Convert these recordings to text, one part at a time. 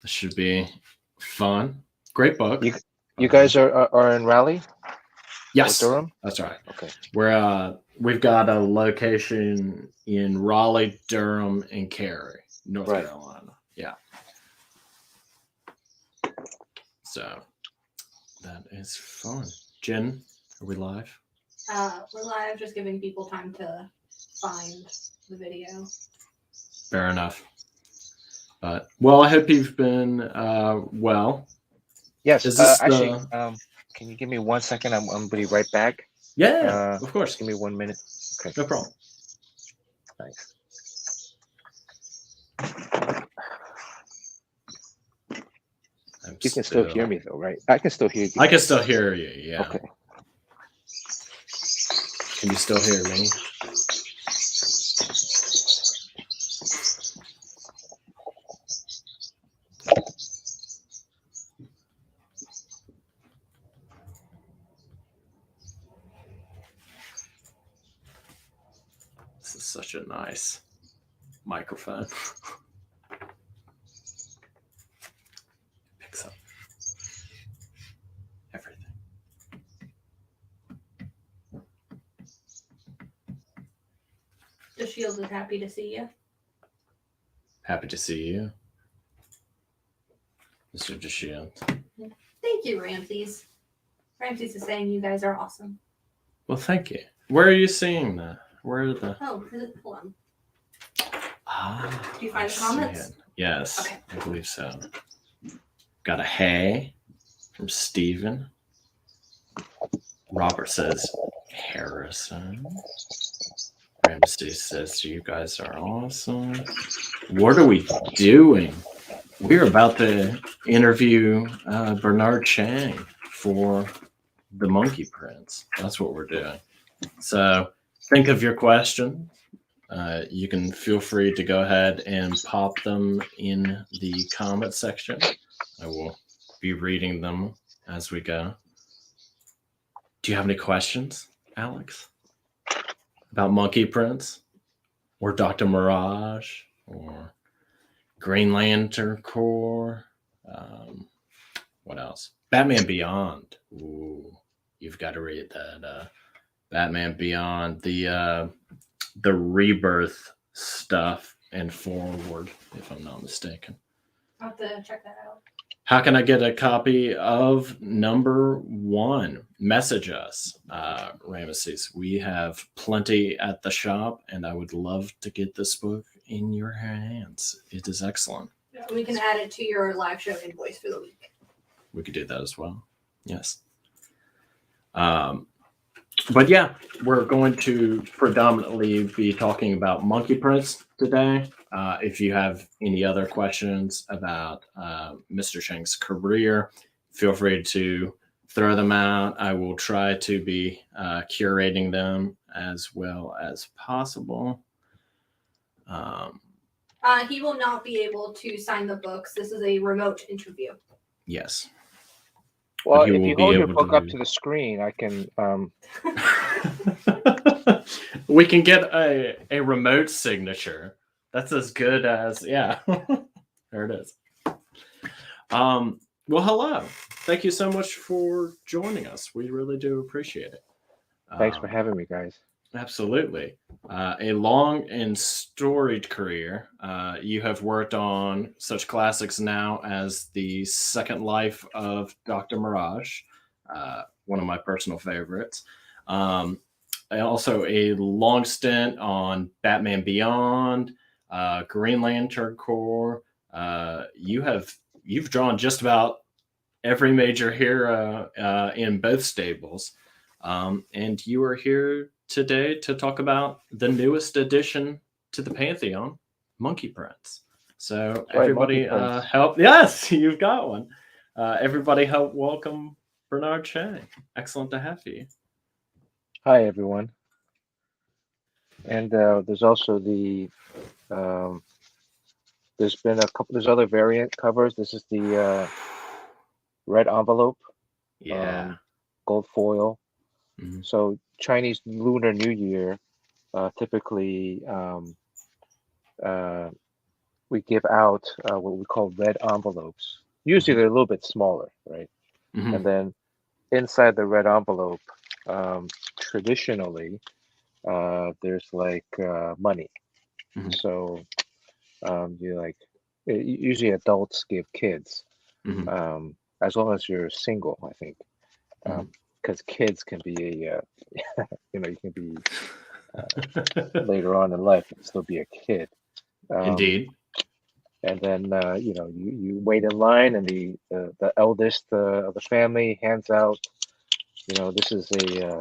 This should be fun. Great book. You guys are in Raleigh or Yes, Durham? that's right. Okay. We've got a location in Raleigh, Durham, and Cary, North Right. Carolina. Yeah. So that is fun. Jen, are we live? We're live, just giving people time to find the video. Fair enough. But well, I hope you've been well. Yes. Is this Actually, the? can you give me 1 second? I'm be right back. Yeah, of Just course. give me 1 minute. Okay. No problem. Thanks. You can still hear me though, right? I can still hear you. I can still hear you. Yeah. Okay. Can you still hear me? This is such a nice microphone. Picks up everything. The Shield is happy to see you. Happy to see you, Mr. DeShield. Thank you, Ramses. Ramses is saying you guys are awesome. Well, thank you. Where are you seeing that? Where are the? Oh, hold on. Ah, Do you find I the see comments? it. Yes, Okay. I believe so. Got a hey from Steven. Robert says Harrison. Ramsey says you guys are awesome. What are we doing? We're about to interview Bernard Chang for the Monkey Prince. That's what we're doing. So think of your question. You can feel free to go ahead and pop them in the comment section. I will be reading them as we go. Do you have any questions, Alex? About Monkey Prince? Or Dr. Mirage? Or Green Lantern Corps? What else? Batman Beyond. Ooh, you've got to read that. Batman Beyond. The rebirth stuff and forward, if I'm not mistaken. I'll have to check that out. How can I get a copy of #1? Message us, Ramesses. We have plenty at the shop, and I would love to get this book in your hands. It is excellent. Yeah, we can add it to your live show invoice for the week. We could do that as well. Yes. But yeah, we're going to predominantly be talking about Monkey Prince today. If you have any other questions about Mr. Chang's career, feel free to throw them out. I will try to be curating them as well as possible. He will not be able to sign the books. This is a remote interview. Yes. Well, he if will you be hold your able book to up do- to the screen, I can. We can get a remote signature. That's as good as yeah. There it is. Well, hello. Thank you so much for joining us. We really do appreciate it. Thanks for having me, guys. Absolutely. A long and storied career. You have worked on such classics now as The Second Life of Dr. Mirage, one of my personal favorites. And also a long stint on Batman Beyond, Green Lantern Corps. You've drawn just about every major hero in both stables. And you are here today to talk about the newest addition to the Pantheon, Monkey Prince. So That's right, everybody Monkey Prince. help. Yes, you've got one. Everybody help welcome Bernard Chang. Excellent to have you. Hi, everyone. And there's also there's been a couple. There's other variant covers. This is the red envelope, Yeah. gold foil. Mhm. So Chinese Lunar New Year, typically we give out what we call red envelopes. Usually they're a little bit smaller, right? Mhm. And then inside the red envelope, traditionally, there's like money. Mhm. So you like usually adults give kids, Mhm. as long as you're single, I think, Mhm. because kids can be a you can be later on in life and still be a kid. Um, Indeed. and then you wait in line, and the eldest of the family hands out. This is a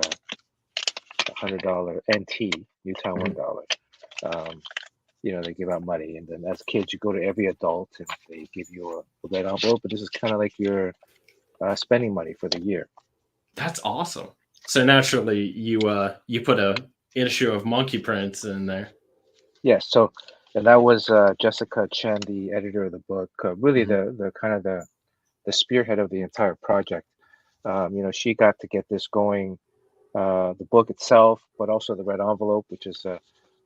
$100 NT New Taiwan Mhm. dollar. Um, they give out money, and then as kids, you go to every adult, and they give you a red envelope. But this is kind of like your spending money for the year. That's awesome. So naturally, you put a issue of Monkey Prince in there. Yes. So, and that was Jessica Chen, the editor of the book. Really, Mhm. the kind of the spearhead of the entire project. She got to get this going, the book itself, but also the red envelope, which is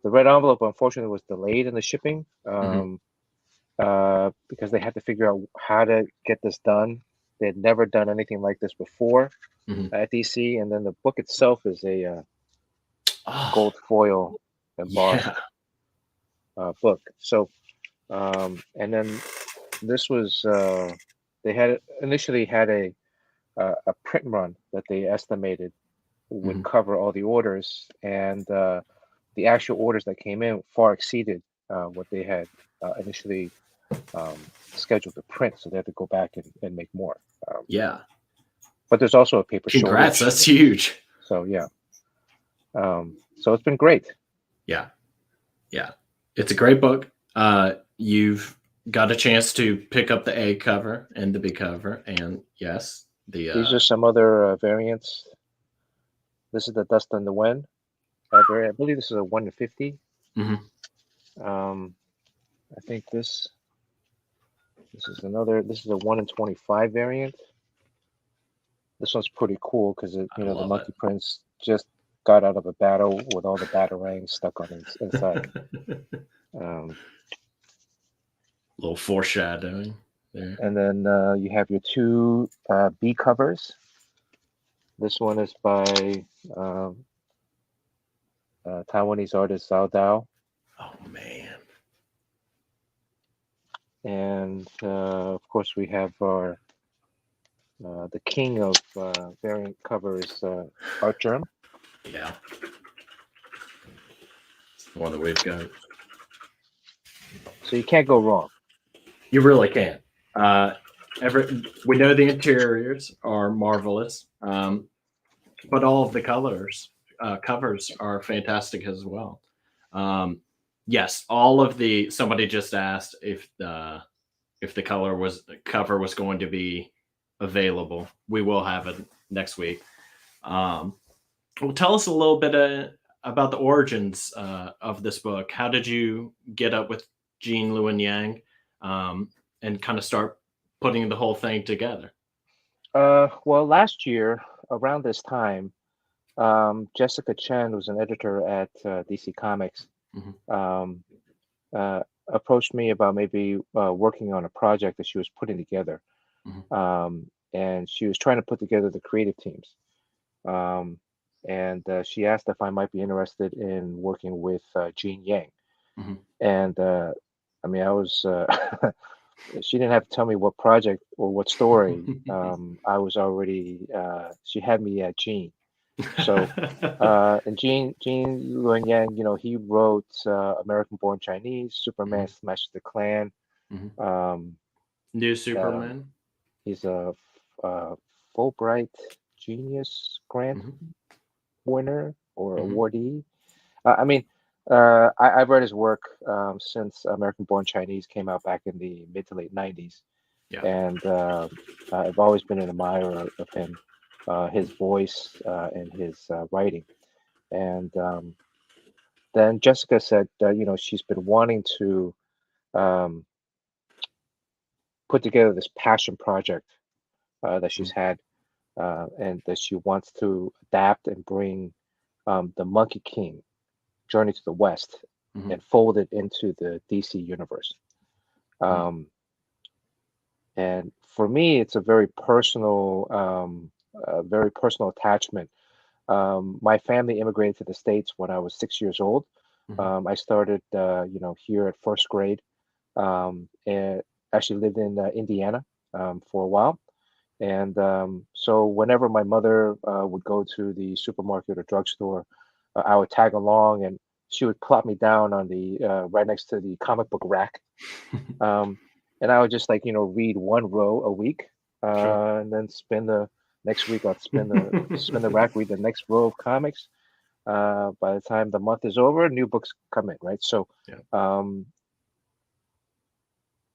the red envelope. Unfortunately, was delayed in the shipping Mhm. because they had to figure out how to get this done. They had never done anything like this before Mhm. at DC, and then the book itself is a Oh, gold foil embossed yeah. book. So, and then this was they had initially had a print run that they estimated would Mhm. cover all the orders, and the actual orders that came in far exceeded what they had initially scheduled to print. So they had to go back and make more. Um, Yeah. but there's also a paper Congrats. shortage. That's huge. So yeah, so it's been great. Yeah. Yeah. It's a great book. You've got a chance to pick up the A cover and the B cover, and yes, the These are some other variants. This is the Dust and the Wind variant. I believe this is a 1 to 50. mhm. Um, I think this is another. This is a 1 in 25 variant. This one's pretty cool because I the love Monkey Prince just got out of a battle with all the batarangs stuck on his inside. it. Um, Little foreshadowing there. and then you have your two B covers. This one is by um, Taiwanese artist Zhao Dao, Oh man. and of course we have our the king of variant covers, Art Germ. Yeah. It's the one that we've got. So you can't go wrong. You really can. Uh, we know the interiors are marvelous, but all of the covers are fantastic as well. Um, yes, all of the somebody just asked if the cover was going to be available. We will have it next week. Um, well, tell us a little bit about the origins of this book. How did you get up with Jean Lewin Yang um, and kind of start putting the whole thing together? Well, last year around this time, Jessica Chen, who's an editor at DC Comics, Hmm. um, approached me about maybe working on a project that she was putting together. Hmm. And she was trying to put together the creative teams. Um, and she asked if I might be interested in working with Jean Yang. Hmm. And I mean, I was, she didn't have to tell me what project or what story. I was already, she had me at Jean. So, and Gene Luen Yang, he wrote American Born Chinese, Superman Hmm. Smashes the Klan. Hmm. Um, New um, Superman. he's a Fulbright Genius Grant Hmm. winner or Hmm. awardee. I mean, I've read his work since American Born Chinese came out back in the mid to late 90s. Yeah. And I've always been an admirer of him, his voice and his writing. And then Jessica said, she's been wanting to um, put together this passion project that she's had, and that she wants to adapt and bring the Monkey King Journey to the West Hmm. and fold it into the DC universe. Um, and for me, it's a very personal attachment. My family immigrated to the States when I was 6 years old. Mhm. I started, here at first grade, and actually lived in Indiana for a while. And so whenever my mother would go to the supermarket or drugstore, I would tag along, and she would plop me down on the right next to the comic book rack. Um, and I would just read one row a week, Sure. and then spin the next week. I'd spin the rack, read the next row of comics. By the time the month is over, new books come in, right? So Yeah. um,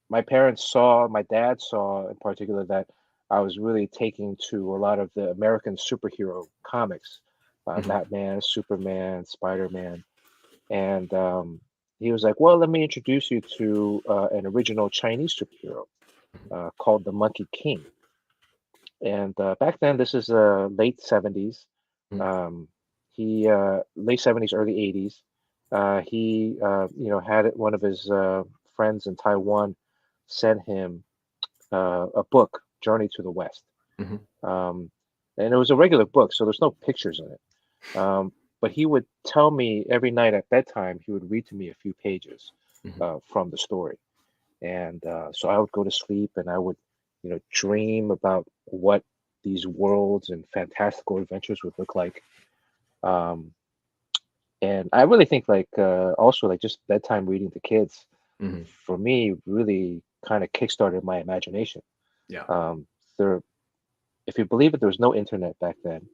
my dad saw in particular that I was really taking to a lot of the American superhero comics, Mhm. Batman, Superman, Spider-Man, and he was like, "Well, let me introduce you to an original Chinese superhero called the Monkey King." And back then, this is late 70s. Mhm. Um, he late 70s, early 80s. He had one of his friends in Taiwan sent him a book, Journey to the West. Mhm. Um, and it was a regular book, so there's no pictures in it. But he would tell me every night at bedtime, he would read to me a few pages Mhm. from the story. And so I would go to sleep and I would, dream about what these worlds and fantastical adventures would look like. Um, and I really think also like just bedtime reading to kids Mhm. for me really kind of kickstarted my imagination. Yeah. Um, there, if you believe it, there was no internet back then.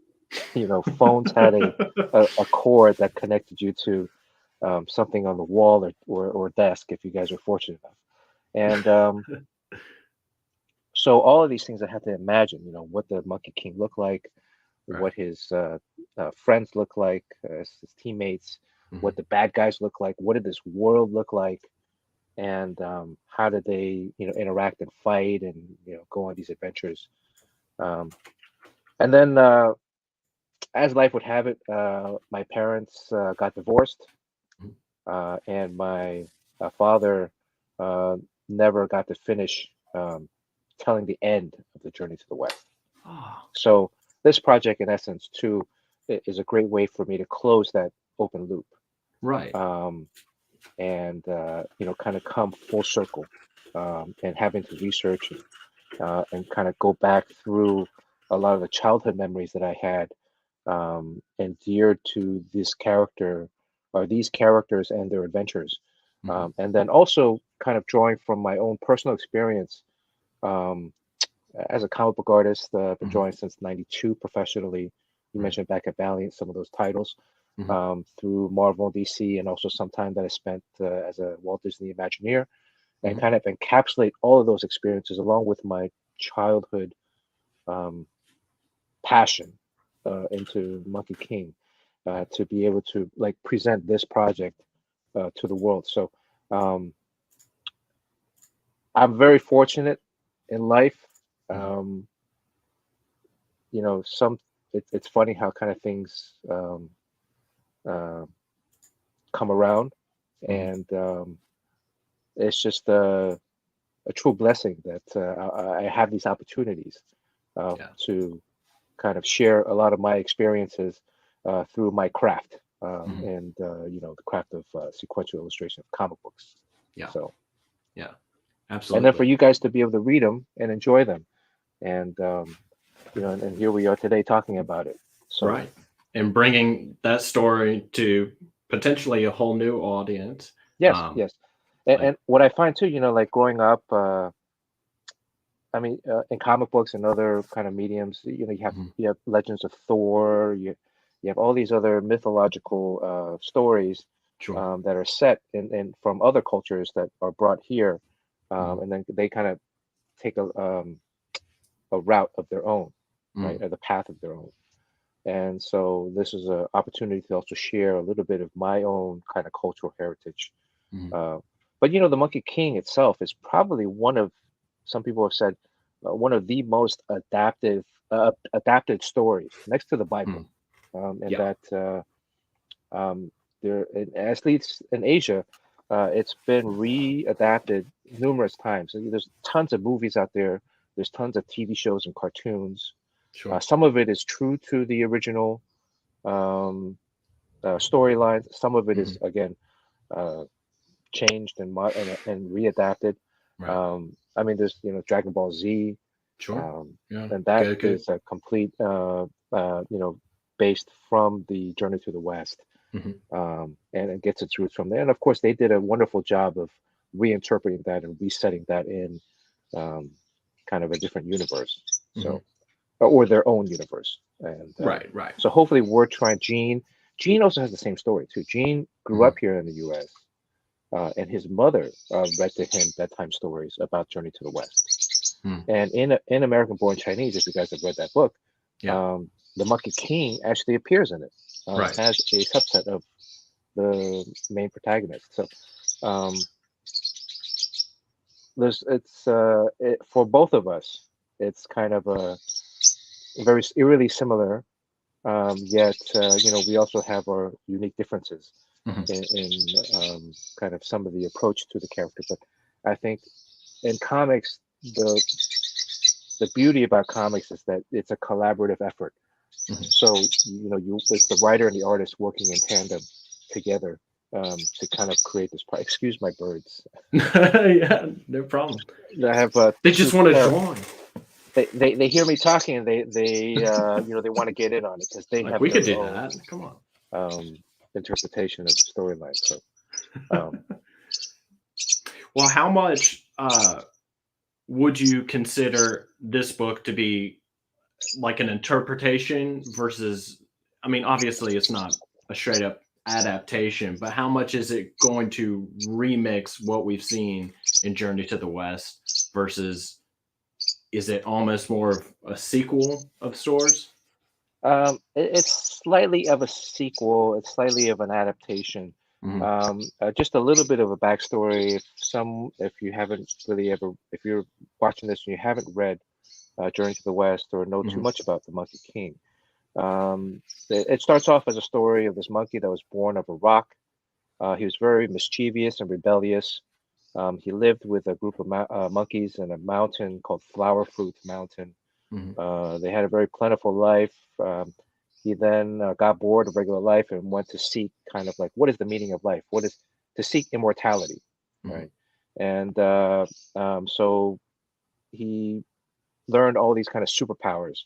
Phones had a cord that connected you to something on the wall or desk if you guys were fortunate enough. And so all of these things I had to imagine, what the Monkey King looked like, Right. what his friends look like, his teammates, Mhm. what the bad guys look like, what did this world look like, and how did they, interact and fight and go on these adventures. Um, and then, as life would have it, my parents got divorced, Mhm. and my father uh, never got to finish telling the end of the Journey to the West. Oh, So this project, in essence, too, is a great way for me to close that open loop, right. um, and kind of come full circle, and having to research and kind of go back through a lot of the childhood memories that I had, and geared to this character or these characters and their adventures, Mhm. and then also kind of drawing from my own personal experience. Um, as a comic book artist, been Mhm. drawing since '92 professionally. You Right. mentioned back at Valiant some of those titles, Mhm. through Marvel and DC, and also some time that I spent as a Walt Disney Imagineer, and Mhm. kind of encapsulate all of those experiences along with my childhood um, passion into Monkey King, Right. to be able to like present this project to the world. So um, I'm very fortunate in life. Mhm. Um, some it's funny how kind of things uh, come around, Mhm. and it's just a true blessing that I have these opportunities Yeah. to kind of share a lot of my experiences through my craft, Mhm. and the craft of sequential illustration of comic books. Yeah. So, Yeah. and then for Absolutely. you guys to be able to read them and enjoy them, and and here we are today talking about it. So, Right. And bringing that story to potentially a whole new audience. yes, Um, yes. And, like, what I find too, like growing up, I mean, in comic books and other kind of mediums, mhm. you have Legends of Thor, you have all these other mythological stories Sure. that are set in from other cultures that are brought here, Mhm. and then they kind of take a route of their own, right, Mhm. or the path of their own. And so this is an opportunity to also share a little bit of my own kind of cultural heritage. Mhm. Uh, but the Monkey King itself is probably one of, some people have said, one of the most adapted stories next to the Bible. Mhm. And Yeah. that um, there, at least in Asia, it's been readapted numerous times. There's tons of movies out there. There's tons of TV shows and cartoons. Sure. Some of it is true to the original um, storylines. Some of it is again changed and readapted. Right. I mean, there's Dragon Ball Z, Sure. Yeah. and that Good. is a complete based from the Journey to the West, and it gets its roots from there. And of course, they did a wonderful job of reinterpreting that and resetting that in kind of a different universe. So, or their own universe. And Right. so hopefully we're trying. Gene also has the same story too. Gene grew up here in the U.S. And his mother read to him bedtime stories about Journey to the West. And in American Born Chinese, if you guys have read that book, the Monkey King actually appears in it as a subset of the main protagonist. So for both of us, it's kind of a very eerily similar, yet we also have our unique differences in kind of some of the approach to the character. But I think in comics, the beauty about comics is that it's a collaborative effort. So it's the writer and the artist working in tandem together to kind of create this. Excuse my birds. Yeah, no problem. I have. They just want to join. They hear me talking and they they want to get in on it because they have We could their do own, that. Come on. Interpretation of the storyline. So, well, how much would you consider this book to be like an interpretation versus? I mean, obviously, it's not a straight up adaptation, but how much is it going to remix what we've seen in Journey to the West versus? Is it almost more of a sequel of sorts? It's slightly of a sequel. It's slightly of an adaptation. Just a little bit of a backstory. If you haven't really ever, if you're watching this and you haven't read Journey to the West or know too much about the Monkey King, it starts off as a story of this monkey that was born of a rock. He was very mischievous and rebellious. He lived with a group of monkeys in a mountain called Flower Fruit Mountain. They had a very plentiful life. He then got bored of regular life and went to seek kind of like, what is the meaning of life? What is to seek immortality, right? And so he learned all these kind of superpowers.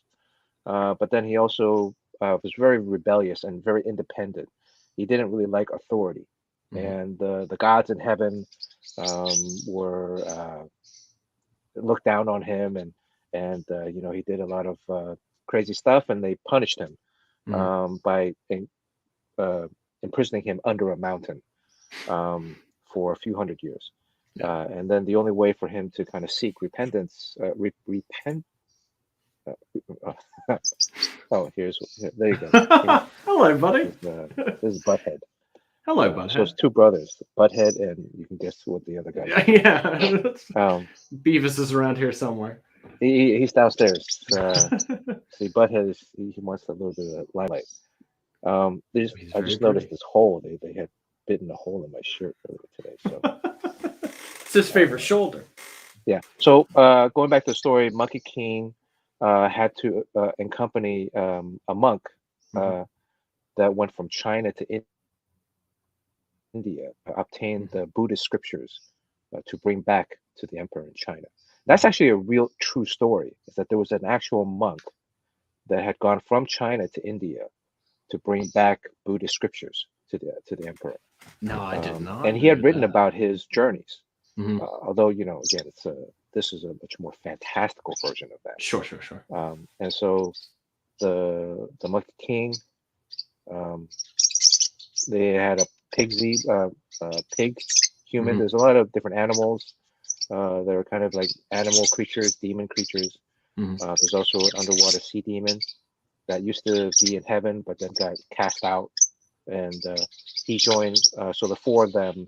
But then he also was very rebellious and very independent. He didn't really like authority. And the gods in heaven were looked down on him, and he did a lot of crazy stuff, and they punished him by imprisoning him under a mountain for a few hundred years. And then the only way for him to kind of seek repentance, repent. Oh, there you go. Hello, buddy. This is Butthead. Hello, Butthead. So it's two brothers, Butthead, and you can guess what the other guy is. Yeah. Beavis is around here somewhere. He's downstairs. See, Butthead he wants a little bit of limelight. I just noticed this hole. They had bitten a hole in my shirt earlier today. So it's his favorite shoulder. Yeah. So going back to the story, Monkey King had to accompany a monk that went from China to India, obtained the Buddhist scriptures to bring back to the emperor in China. That's actually a real true story, is that there was an actual monk that had gone from China to India to bring back Buddhist scriptures to the emperor. No, I did not. And he had written about his journeys. Although, again, this is a much more fantastical version of that. Sure. And so the Monkey King, they had a pig human. There's a lot of different animals that are kind of like animal creatures, demon creatures. There's also an underwater sea demon that used to be in heaven, but then got cast out. And he joined, so the four of them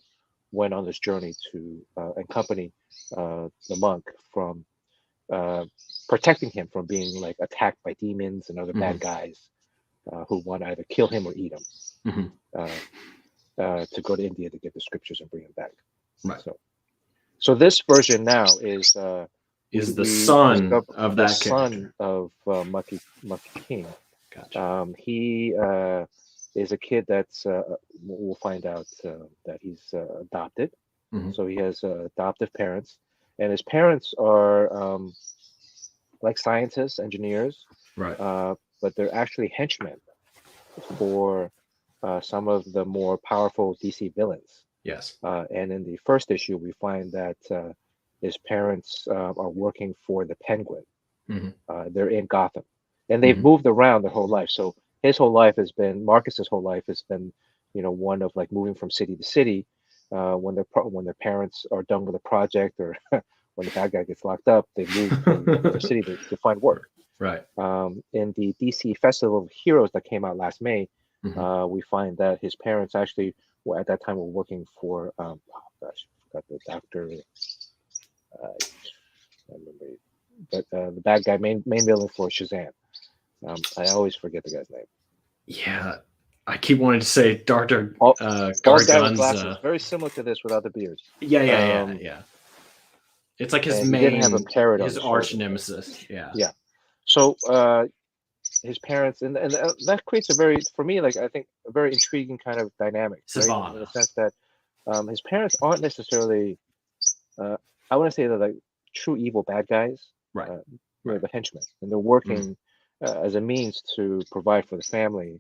went on this journey to accompany the monk from protecting him from being like attacked by demons and other bad guys who want to either kill him or eat him. to go to India to get the scriptures and bring them back. Right. So this version now is the son discover of the that character. son of Mucky King. Gotcha. He is a kid that's we'll find out that he's adopted. Mhm. So he has adoptive parents, and his parents are like scientists, engineers, Right. but they're actually henchmen for some of the more powerful DC villains. Yes. And in the first issue, we find that his parents are working for the Penguin. Mhm. They're in Gotham, and they've moved around their whole life. So his whole life has been Marcus's whole life has been, one of like moving from city to city. When their parents are done with a project, or when the bad guy gets locked up, they move to the city to find work. Right. In the DC Festival of Heroes that came out last May, we find that his parents actually at that time were working for I forgot the doctor. I remember, but the bad guy main villain for Shazam. I always forget the guy's name. Yeah, I keep wanting to say Dr. Bald guy with glasses, Garganza. very similar to this without the beard. Yeah. It's like his and he didn't have a parrot on his his arch shoulder. nemesis. Yeah. Yeah. So his parents, and that creates a very, for me, like I think a very intriguing kind of dynamic, right? In the sense that his parents aren't necessarily, I want to say they're like true evil bad guys, right? They're the henchmen, and they're working as a means to provide for the family.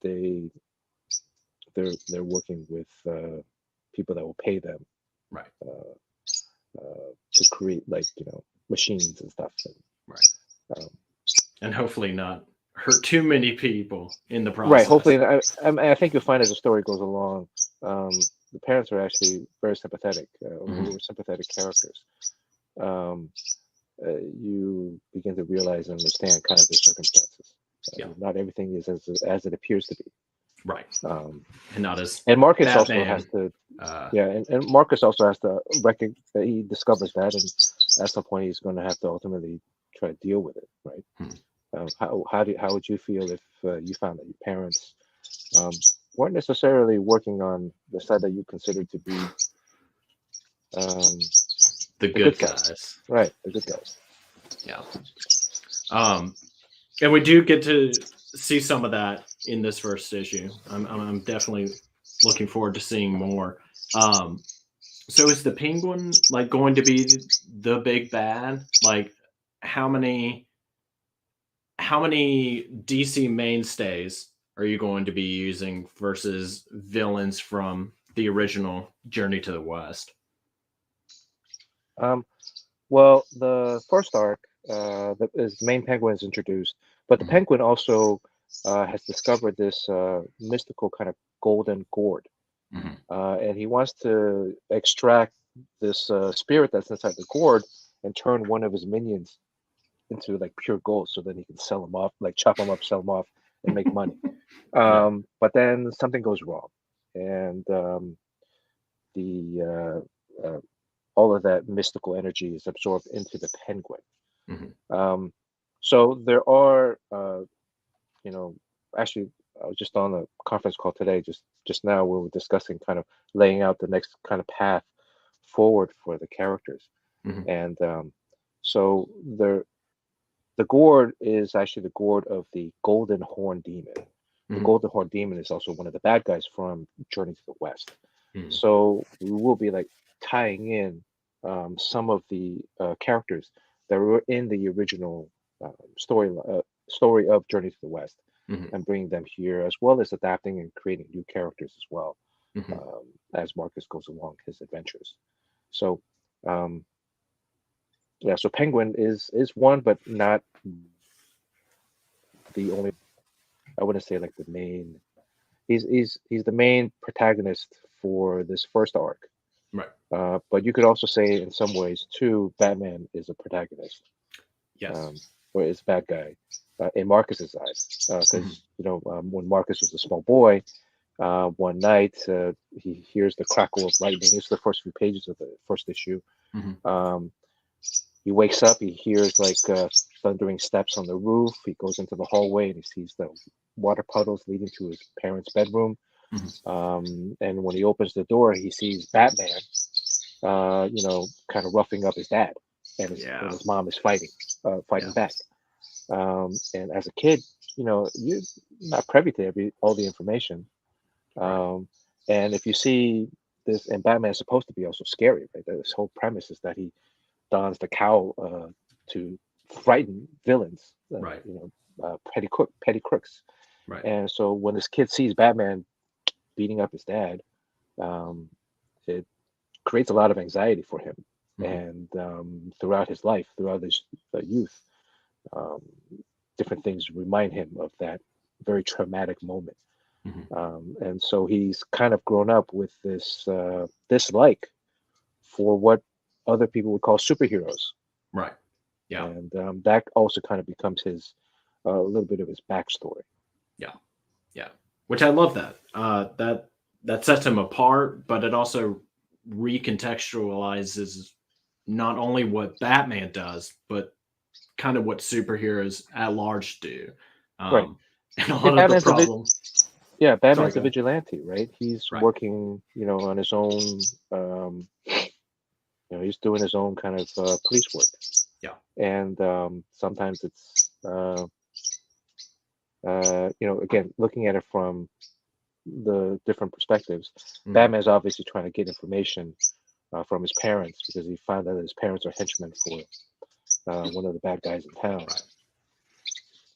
They're working with people that will pay them, right, to create machines and stuff. Right. And hopefully not hurt too many people in the process. Right. Hopefully, I think you'll find as the story goes along, the parents are actually very sympathetic, sympathetic characters. You begin to realize and understand kind of the circumstances. Not everything is as it appears to be. Right. And not as. And Marcus Batman. Also has to. And Marcus also has to recognize that he discovers that, and at some point he's going to have to ultimately try to deal with it, right? How would you feel if you found that your parents weren't necessarily working on the side that you considered to be the good guys, right? The good guys. Yeah. And we do get to see some of that in this first issue. I'm definitely looking forward to seeing more. So is the Penguin like going to be the big bad? Like how many DC mainstays are you going to be using versus villains from the original Journey to the West? Well, the first arc, the main Penguin is introduced, but the Penguin also has discovered this mystical kind of golden gourd, and he wants to extract this spirit that's inside the gourd and turn one of his minions into like pure gold, so then he can sell them off, like chop them up, sell them off, and make money. But then something goes wrong, and all of that mystical energy is absorbed into the Penguin. So there are, actually, I was just on a conference call today, just now, we were discussing kind of laying out the next kind of path forward for the characters. And so the gourd is actually the gourd of the Golden Horn Demon. The Golden Horn Demon is also one of the bad guys from Journey to the West. So we will be like tying in some of the characters that were in the original story of Journey to the West, and bringing them here, as well as adapting and creating new characters as well, as Marcus goes along his adventures. So so Penguin is one, but not the only. I wouldn't say like the main. He's the main protagonist for this first arc. Right. But you could also say in some ways too, Batman is a protagonist. Yes. Or is a bad guy in Marcus's eyes, because when Marcus was a small boy, one night he hears the crackle of lightning. This is the first few pages of the first issue. He wakes up, he hears like thundering steps on the roof. He goes into the hallway and he sees the water puddles leading to his parents' bedroom. And when he opens the door, he sees Batman, kind of roughing up his dad, and his mom is fighting back. And as a kid, you're not privy to all the information. And if you see this, and Batman is supposed to be also scary, right? This whole premise is that he dons the cowl to frighten villains, Right. petty crooks. Right. And so when this kid sees Batman beating up his dad, it creates a lot of anxiety for him. And throughout his life, throughout his youth, different things remind him of that very traumatic moment. And so he's kind of grown up with this dislike for what other people would call superheroes. Right. Yeah. And that also kind of becomes his a little bit of his backstory. Yeah. Yeah. Which I love that. That sets him apart, but it also recontextualizes not only what Batman does, but kind of what superheroes at large do. Right. And a lot of the problems. Batman's a vigilante, right? He's working, on his own. He's doing his own kind of police work. Yeah. And sometimes it's, again, looking at it from the different perspectives. Batman's obviously trying to get information from his parents because he found out that his parents are henchmen for one of the bad guys in town. Right.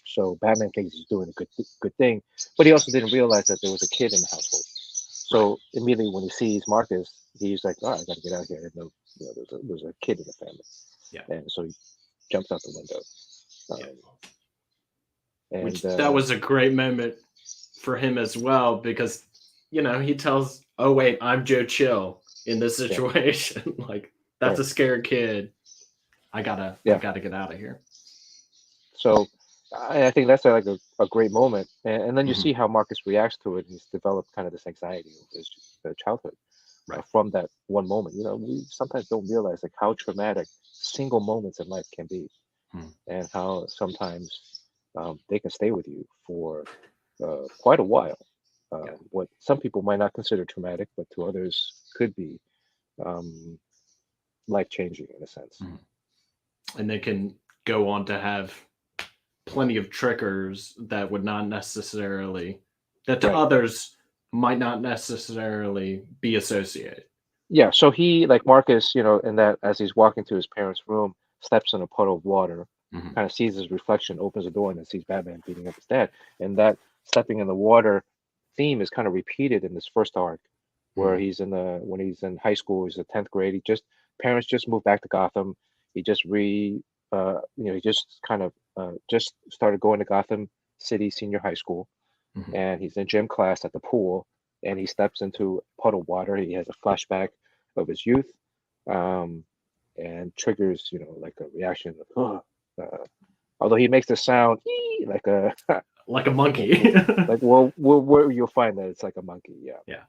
So Batman thinks he's doing a good thing, but he also didn't realize that there was a kid in the household. So immediately when he sees Marcus, he's like, "Oh, I got to get out of here." I didn't know, there's a kid in the family. Yeah. And so he jumps out the window. Which that was a great moment for him as well, because he tells, "Oh wait, I'm Joe Chill in this situation." Like, that's a scared kid. I gotta get out of here. So I think that's like a great moment, and then you see how Marcus reacts to it. He's developed kind of this anxiety of his childhood from that one moment. We sometimes don't realize like how traumatic single moments in life can be, and how sometimes they can stay with you for quite a while. What some people might not consider traumatic, but to others could be life-changing in a sense. And they can go on to have plenty of triggers that would not necessarily, that to others might not necessarily be associated. Yeah, so he, like Marcus, in that as he's walking to his parents' room, steps in a puddle of water, kind of sees his reflection, opens the door, and then sees Batman beating up his dad. And that stepping in the water theme is kind of repeated in this first arc, where when he's in high school, he's in 10th grade. Parents just moved back to Gotham. He just he just kind of just started going to Gotham City Senior High School, and he's in gym class at the pool, and he steps into puddle of water. He has a flashback of his youth, and triggers like a reaction of although he makes the sound like a like a monkey. like where you'll find that it's like a monkey. Yeah.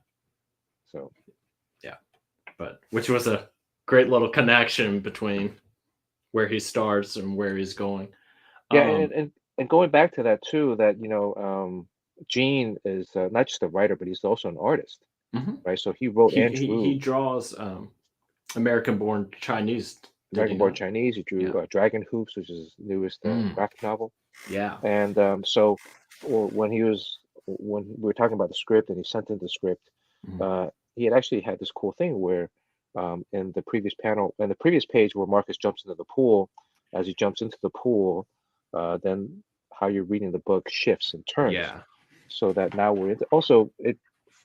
So but which was a great little connection between where he starts and where he's going. And going back to that too, that Gene is not just a writer, but he's also an artist, right? So he wrote and drew. He draws American-born Chinese. American-born Chinese. He drew Dragon Hoops, which is his newest graphic novel. Yeah. And so when we were talking about the script and he sent in the script, he had actually had this cool thing where in the previous page where Marcus jumps into the pool, as he jumps into the pool, then how you're reading the book shifts and turns. Yeah. So that now also it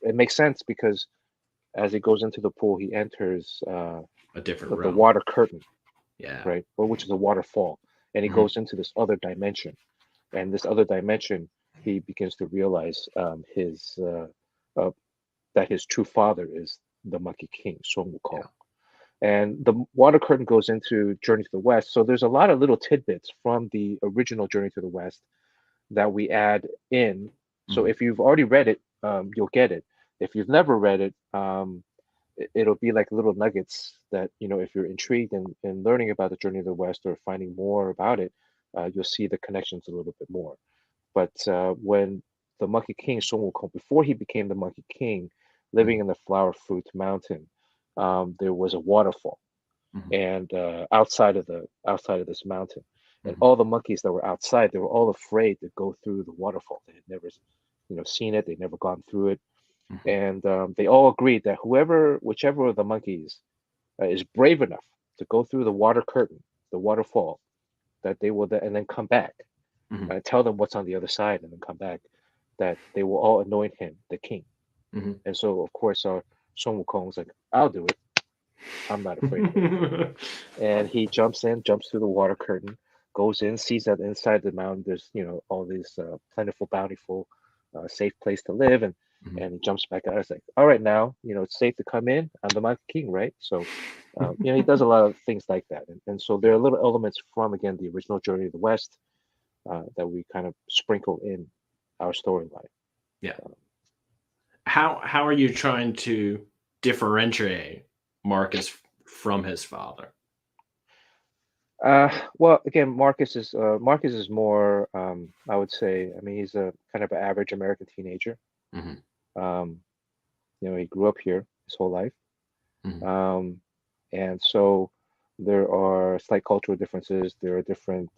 makes sense because as he goes into the pool, he enters a different the water curtain. Yeah. Right. Which is a waterfall. And he goes into this other dimension. And this other dimension, he begins to realize that his true father is the Monkey King, Sun Wukong. And the water curtain goes into Journey to the West. So there's a lot of little tidbits from the original Journey to the West that we add in. So if you've already read it, you'll get it. If you've never read it, it'll be like little nuggets that, if you're intrigued in learning about the Journey to the West or finding more about it, you'll see the connections a little bit more. But when the Monkey King Sun Wukong, before he became the Monkey King, living in the Flower Fruit Mountain, there was a waterfall, Mhm. and outside of this mountain, and Mhm. all the monkeys that were outside, they were all afraid to go through the waterfall. They had never, seen it. They'd never gone through it, Mhm. and they all agreed that whichever of the monkeys is brave enough to go through the water curtain, the waterfall, that they will and then come back, Mhm. tell them what's on the other side, and then come back, that they will all anoint him the king. Mhm. And so, of course, Sun Wukong's like, I'll do it. I'm not afraid of it. And he jumps through the water curtain, goes in, sees that inside the mountain there's, all these plentiful, bountiful, safe place to live, and Mhm. he jumps back out. It's like, all right, now, it's safe to come in. I'm the Monkey King, right? So, he does a lot of things like that. And so there are Yeah. little elements from, again, the original Journey of the West that we kind of sprinkle in our storyline. Yeah. How are you trying to differentiate Marcus from his father? Well, again, Marcus is more, I would say. I mean, he's a kind of an average American teenager. Mhm. Um, he grew up here his whole life, Mhm. and so there are slight cultural differences. There are different.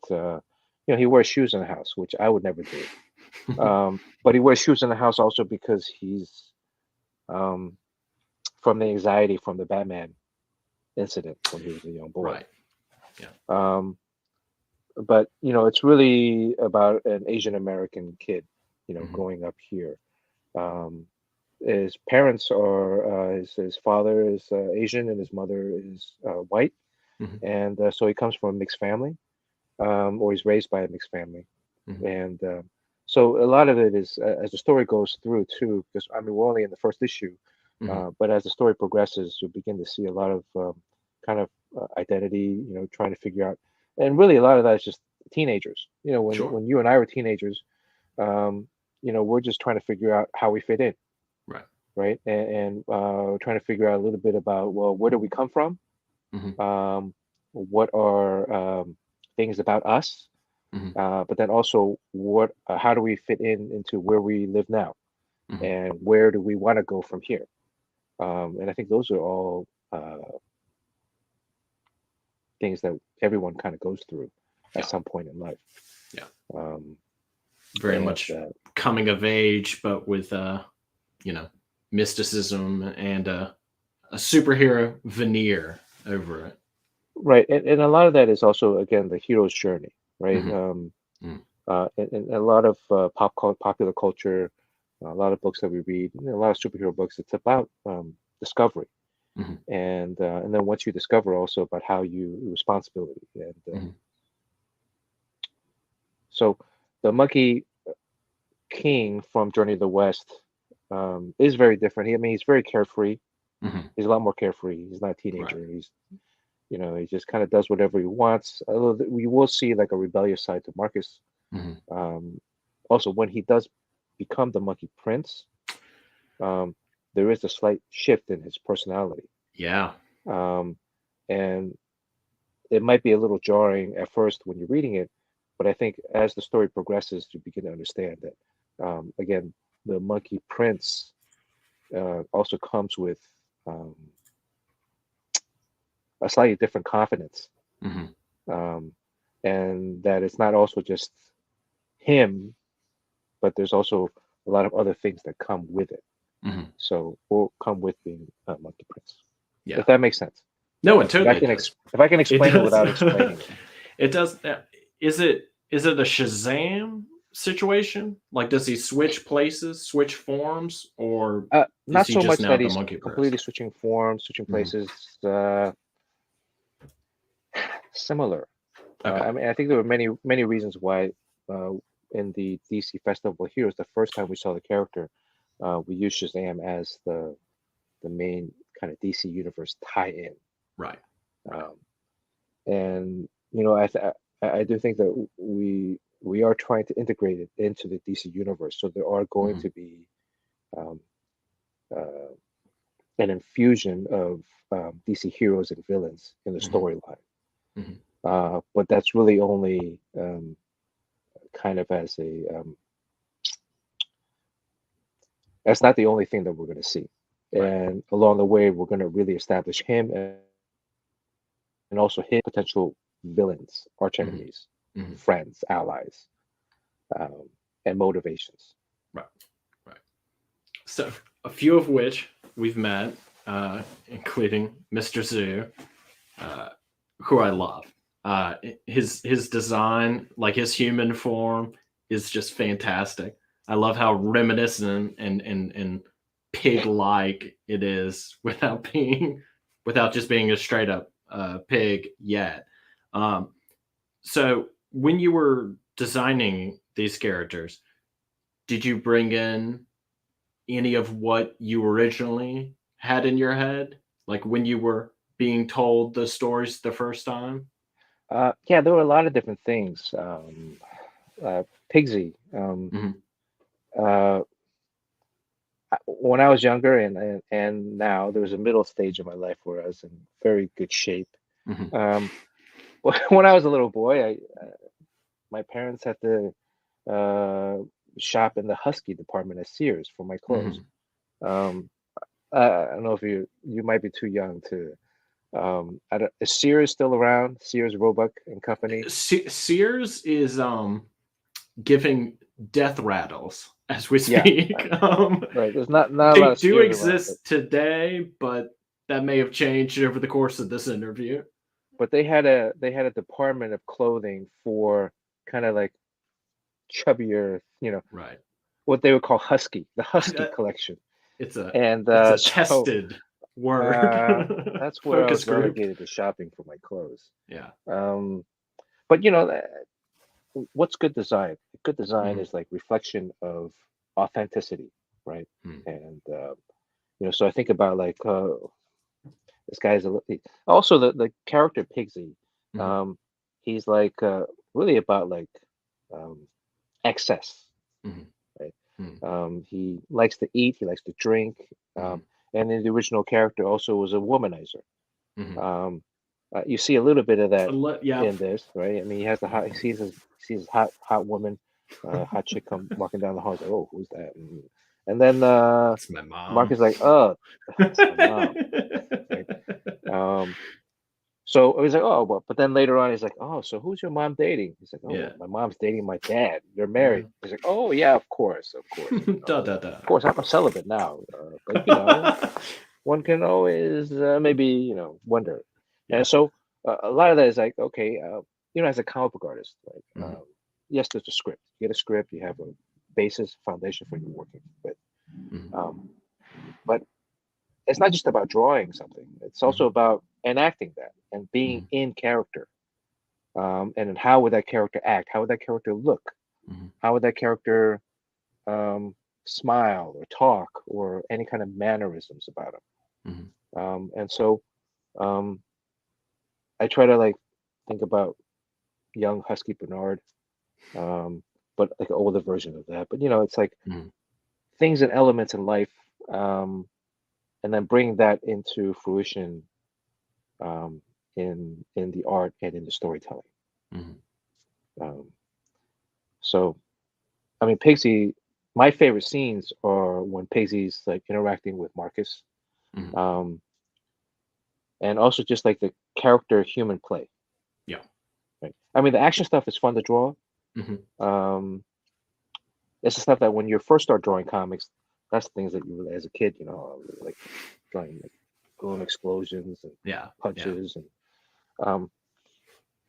He wears shoes in the house, which I would never do. But he wears shoes in the house also because he's um, from the anxiety from the Batman incident when he was a young boy. Right. Yeah. Um, but it's really about an Asian American kid, Mhm. growing up here. Um, his parents are his father is Asian and his mother is white, Mhm. and so he comes from a mixed family, or he's raised by a mixed family, Mhm. and so a lot of it is as the story goes through too, because I mean we're only in the first issue, Mhm. but as the story progresses, you'll begin to see a lot of kind of identity, trying to figure out, and really a lot of that is just teenagers. When Sure. you and I were teenagers, um, we're just trying to figure out how we fit in, Right. right? And trying to figure out a little bit about, well, where do we come from? Mhm. What are things about us? Mhm. But then also, how do we fit into where we live now, Mhm. and where do we want to go from here? And I think those are all things that everyone kind of goes through at Yeah. some point in life. Yeah. Um, Very and much coming of age, but with you know, mysticism and a superhero veneer over it. Right, and a lot of that is also again the hero's journey, right? Mhm. Mhm. And a lot of popular culture, a lot of books that we read, a lot of superhero books. It's about discovery, Mhm. and then once you discover, also about how you responsibility. And Mhm. so the Monkey King from Journey to the West is very different. I mean, he's very carefree. Mhm. He's a lot more carefree. He's not a Right. teenager. He just kind of does whatever he wants. Although we will see like a rebellious side to Marcus. Mhm. Um, Also, when he does become the Monkey Prince, um, there is a slight shift in his personality, Yeah. um, and it might be a little jarring at first when you're reading it, but I think as the story progresses, you begin to understand that again, the Monkey Prince also comes with um, a slightly different confidence, Mhm. um, and that it's not also just him, but there's also a lot of other things that come with it. Mhm. So will come with being a Monkey Prince, Yeah. if that makes sense. No, it If I totally can does. if I can It explain it does. without explaining it. It does. Is it a Shazam situation? Like, does he switch places, switch forms, or is Not he so just much now that the he's monkey prince? completely switching forms, switching Mhm. places. Similar. Okay. I mean, I think there were many reasons why uh, in the DC Festival of Heroes, the first time we saw the character, we used Shazam as the main kind of DC universe tie-in. Right. Right. Um, and I do think that we are trying to integrate it into the DC universe. So there are going Mhm. to be um, uh, an infusion of DC heroes and villains in the Mhm. storyline. Mhm. But that's really only kind of as a That's not the only thing that we're going to see. Right. And along the way, we're going to really establish him and also his potential villains, arch Mhm. enemies, Mhm. friends, allies, um, and motivations. Right. Right. So a few of which we've met, including Mr. Zoo, uh, who I love. His design, like his human form, is just fantastic. I love how reminiscent and pig like it is without just being a straight up pig yet. Um, so when you were designing these characters, did you bring in any of what you originally had in your head? Like when you were being told the stories the first time? Yeah, there were a lot of different things. Pigsy. Mhm, Uh, when I was younger and now, there was a middle stage of my life where I was in very good shape. mhm, Um, when I was a little boy, my parents had to uh, shop in the Husky department at Sears for my clothes. mhm. Um, I don't know if you might be too young to. I don't, is Sears still around? Sears Roebuck and Company. Sears is giving death rattles as we Yeah, speak. right. There's not a They lot of do Sears around, exist today, but that may have changed over the course of this interview. but they had a department of clothing for kind of like chubbier, Right. what they would call Husky, the Husky That- collection. It's a And it's a so tested word. uh, that's where I Focus was group. relegated to shopping for my clothes. Yeah. Um, but what's good design? Good design Mhm, is like reflection of authenticity, right? mhm, And so I think about like this guy's also the character Pigsy. mhm, Um, he's like really about like um, excess, mhm, right? mhm, He likes to eat, he likes to drink, mhm, and then the original character also was a womanizer. mhm. Um, you see a little bit of that Yeah. in this, right? I mean, he has the hot, he sees his hot woman, hot chick come walking down the hall. He's like, oh, who's that? And then It's my Mark mom. is like, oh, that's my mom, right? Um, so it was like, oh, well, but then later on, he's like, oh, so who's your mom dating? He's like, oh, Yeah. well, my mom's dating my dad. They're married. Uh-huh. He's like, oh, yeah, of course, of course. Da da da. Of course, I'm a celibate now, but one can always maybe wonder. Yeah. And so a lot of that is like, okay, as a comic book artist, like Mhm, yes, there's a script. You get a script, you have a basis foundation for your working with. mhm, Um, but it's not just about drawing something. It's also mhm, about enacting that and being mhm, in character. And then how would that character act? How would that character look? mhm, How would that character um, smile or talk or any kind of mannerisms about mhm, him? And so um, I try to like think about young Husky Bernard, um, but like an older version of that. But it's like mhm, things and elements in life, um, and then bring that into fruition um, in the art and in the storytelling. mhm, Um, so I mean, Pixie. My favorite scenes are when Pixie's like interacting with Marcus, mhm. um, and also just like the character human play. Yeah. Right. I mean, the action stuff is fun to draw. Mhm. Um, it's the stuff that when you first start drawing comics, that's the things that you really, as a kid, like drawing like boom explosions and Yeah. Yeah. punches and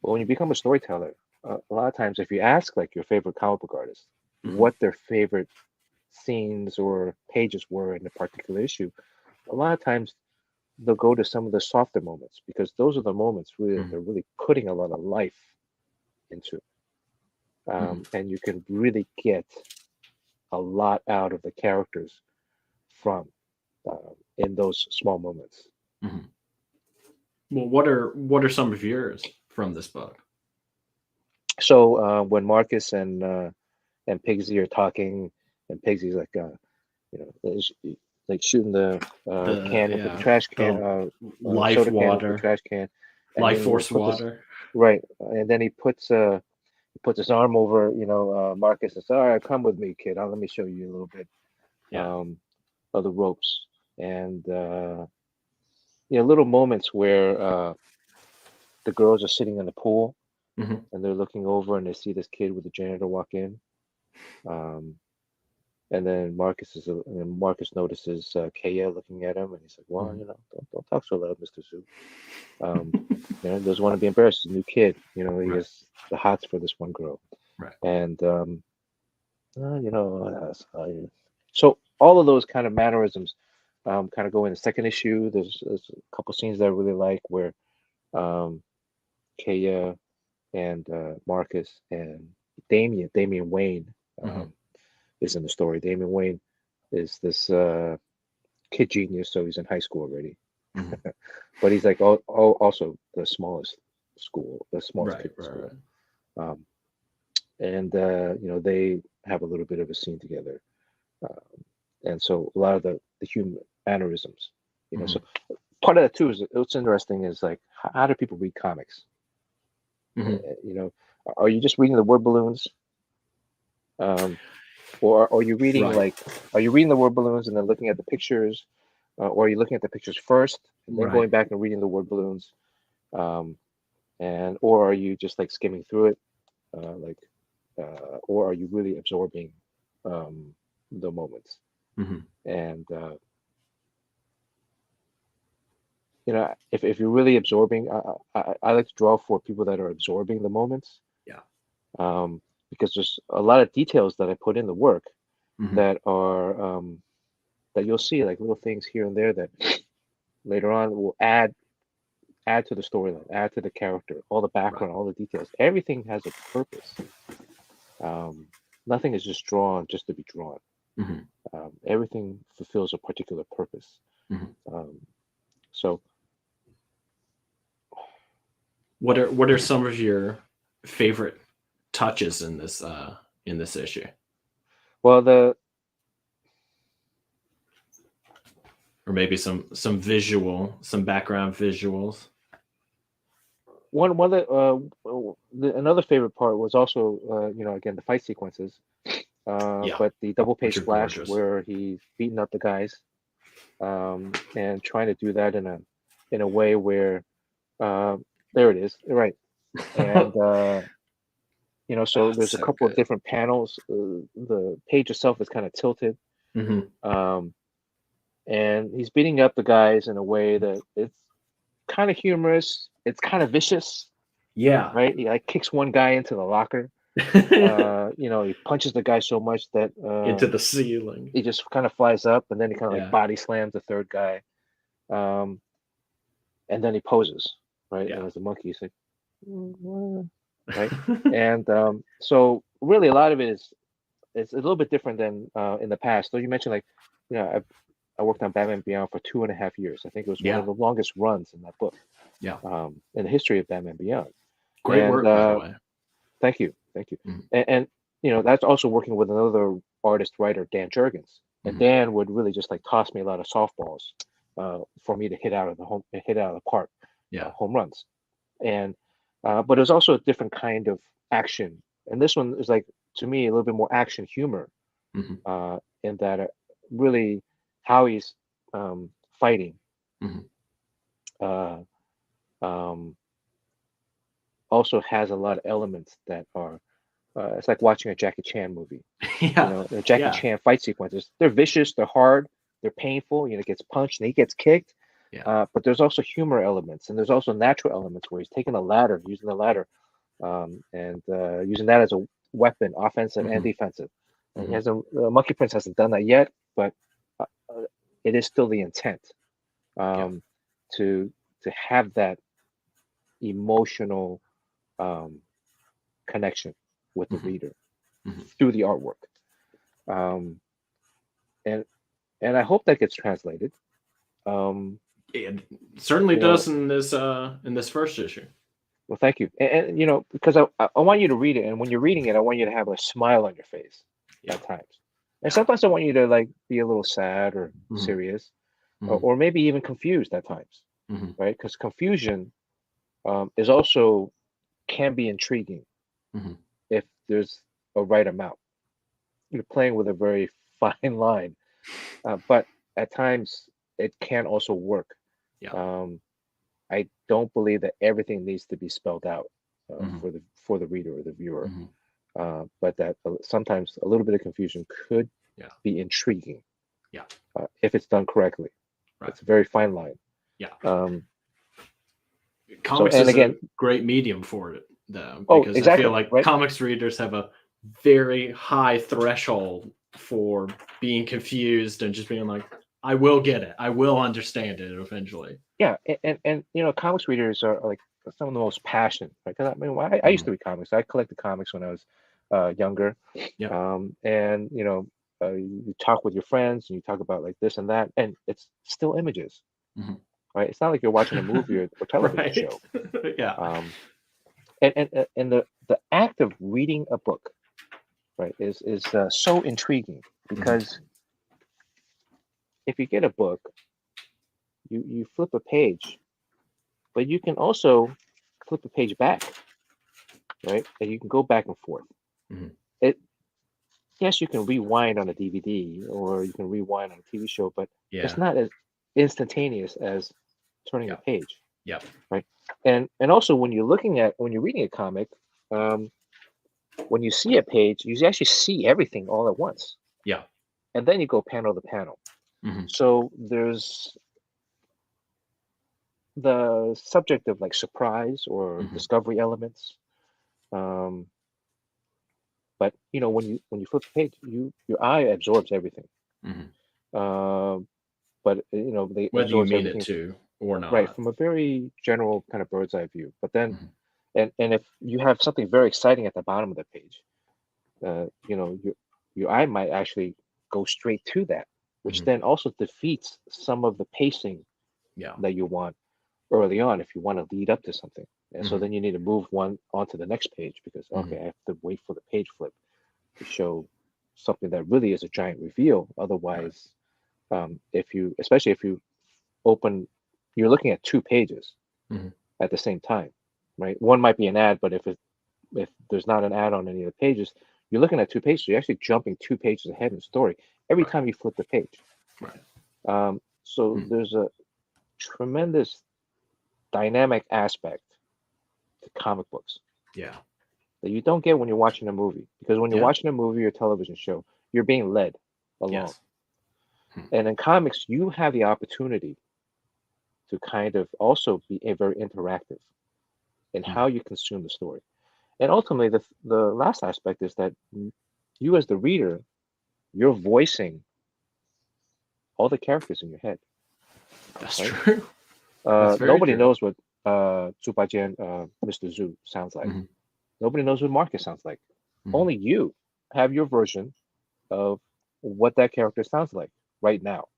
but when you become a storyteller, a lot of times if you ask like your favorite comic book artist Mhm, what their favorite scenes or pages were in a particular issue, a lot of times they'll go to some of the softer moments because those are the moments really that mhm, they're really putting a lot of life into, mhm, and you can really get a lot out of the characters from in those small moments. mhm. Well, what are some of yours from this book? So when Marcus and Pigsy are talking, and Pigsy's like, like shooting the can with the Yeah, trash can, the life soda can with the water, trash can, and life then he force puts his water. right, and then he puts his arm over Marcus and says, "All right, come with me, kid. Let me show you a little bit." Yeah. of the ropes, and little moments where the girls are sitting in the pool Mhm. and they're looking over and they see this kid with the janitor walk in. Um, and then Marcus notices Kaya looking at him, and he's like, "Well, Mhm. don't talk so loud, Mr. Sue. Um, he doesn't want to be embarrassed. He's a new kid. He Right. has the hots for this one girl." Right. And so all of those kind of mannerisms kind of go in the second issue. There's a couple scenes that I really like where um, Kaya and Marcus and Damian Wayne Mhm. is in the story. Damian Wayne is this kid genius, so he's in high school already. Mhm. But he's like also the smallest Right. kid in Right. school. Right. Um, and they have a little bit of a scene together, and so a lot of the human mannerisms, Mhm. So part of that too is what's interesting is like how do people read comics? Mhm. You know, are you just reading the word balloons, or are you reading Right. the word balloons and then looking at the pictures, or are you looking at the pictures first and then Right. going back and reading the word balloons, um, and or are you just like skimming through it, or are you really absorbing the moments? Mhm. And if you're really absorbing, I like to draw for people that are absorbing the moments, Yeah. because there's a lot of details that I put in the work Mhm. that are that you'll see like little things here and there that later on will add to the storyline, add to the character, all the Right. background, all the details. Everything has a purpose. Um, Nothing is just drawn just to be drawn. Mhm. Everything fulfills a particular purpose. Mhm. Um, so, What are some of your favorite touches in this issue, well, or maybe some background visuals? one of another favorite part was also again the fight sequences, Yeah, but the double page which are splash gorgeous. where he's beating up the guys, and trying to do that in a way where uh, there it is, right, and so there's a So couple of good. different panels. The page itself is kind of tilted, Mhm. um, and he's beating up the guys in a way that it's kind of humorous. It's kind of vicious, Yeah. right? He like kicks one guy into the locker. He punches the guy so much that Into the ceiling. he just kind of flies up, and then he kind of like Yeah. body slams the third guy, um, and then he poses, right? And Yeah. as a monkey, he's like, right? And so really, a lot of it is it's a little bit different than in the past. So you mentioned like, I worked on Batman Beyond for 2.5 years. I think it was one of Yeah. the longest runs in that book, Yeah. in the history of Batman Beyond. Great And work, by the way. thank you, thank you. Mhm. And that's also working with another artist writer, Dan Jurgens. And Mhm. Dan would really just like toss me a lot of softballs for me to hit out of the park, Yeah. home runs. And but it was also a different kind of action. And this one is like to me a little bit more action humor, Mhm. in that really how he's fighting. Mhm. Uh, um, Also has a lot of elements that are it's like watching a Jackie Chan movie. Yeah. The Jackie Yeah. Chan fight sequences, they're vicious, they're hard, they're painful. He gets punched and he gets kicked. Yeah. But there's also humor elements, and there's also natural elements where he's taking a ladder, using the ladder, and using that as a weapon, offensive and Mhm. defensive. And he Mhm. hasn't, Monkey Prince hasn't done that yet, but uh, it is still the intent, Yeah. um, to have that emotional um, connection with the Mhm. reader Mhm. through the artwork. Um, and and I hope that gets translated. Um, It certainly you know, does in this first issue. well, thank you, and because I want you to read it, and when you're reading it, I want you to have a smile on your face Yeah. at times, and Yeah. sometimes I want you to like be a little sad or Mhm. serious, Mhm. or maybe even confused at times, Mhm. right? Because confusion is also can be intriguing Mhm. if there's a right amount. You're playing with a very fine line, but at times it can also work. Yeah. I don't believe that everything needs to be spelled out Mhm. for the reader or the viewer, Mhm. but that sometimes a little bit of confusion could Yeah. be intriguing. Yeah. If it's done correctly. Right. It's a very fine line. Yeah. So, Comics and is again, a great medium for it, though, oh, because I feel exactly, like right? comics readers have a very high threshold for being confused and just being like, I will get it. I will understand it eventually. Yeah, and comics readers are like some of the most passionate, right? 'Cause I mean, I used Mhm. to read comics. I collected comics when I was younger, Yeah. and you talk with your friends and you talk about like this and that, and it's still images, Mhm. right? It's not like you're watching a movie or television Right. show. Yeah. And the act of reading a book, right, is so intriguing because if you get a book, you flip a page, but you can also flip a page back, right, and you can go back and forth. Mhm. It Yes, you can rewind on a DVD or you can rewind on a TV show, but it's Yeah. not as instantaneous as turning a Yeah. page, Yeah. right? And also when you're reading a comic, um, when you see a page, you actually see everything all at once, Yeah. and then you go panel to panel. Mhm. So there's the subject of like surprise or Mhm. discovery elements. Um, but when you flip the page, your eye absorbs everything. Mhm. Um, but they Whether you absorbs mean it everything to or right not. from a very general kind of bird's eye view. But then, Mhm. and if you have something very exciting at the bottom of the page, your eye might actually go straight to that, which Mhm. then also defeats some of the pacing Yeah. that you want early on if you want to lead up to something. And so Mhm. then you need to move one onto the next page because okay, Mhm. I have to wait for the page flip to show something that really is a giant reveal. Right. Otherwise, especially if you open, you're looking at two pages Mhm. at the same time, right? One might be an ad, but if there's not an ad on any of the pages, you're looking at two pages. So you're actually jumping two pages ahead in the story every Right. time you flip the page. Right. So Mhm. there's a tremendous dynamic aspect to comic books Yeah. that you don't get when you're watching a movie. Because when you're Yeah. watching a movie or television show, you're being led along. Yes. Hmm. And in comics, you have the opportunity to kind of also be very interactive in Mhm. how you consume the story. And ultimately, the last aspect is that you, as the reader, you're voicing all the characters in your head, That's right? true. That's very Nobody true. knows what Zhu Baijian, Mr. Zhu sounds like. Mhm. Nobody knows what Marcus sounds like. Mhm. Only you have your version of what that character sounds like right now.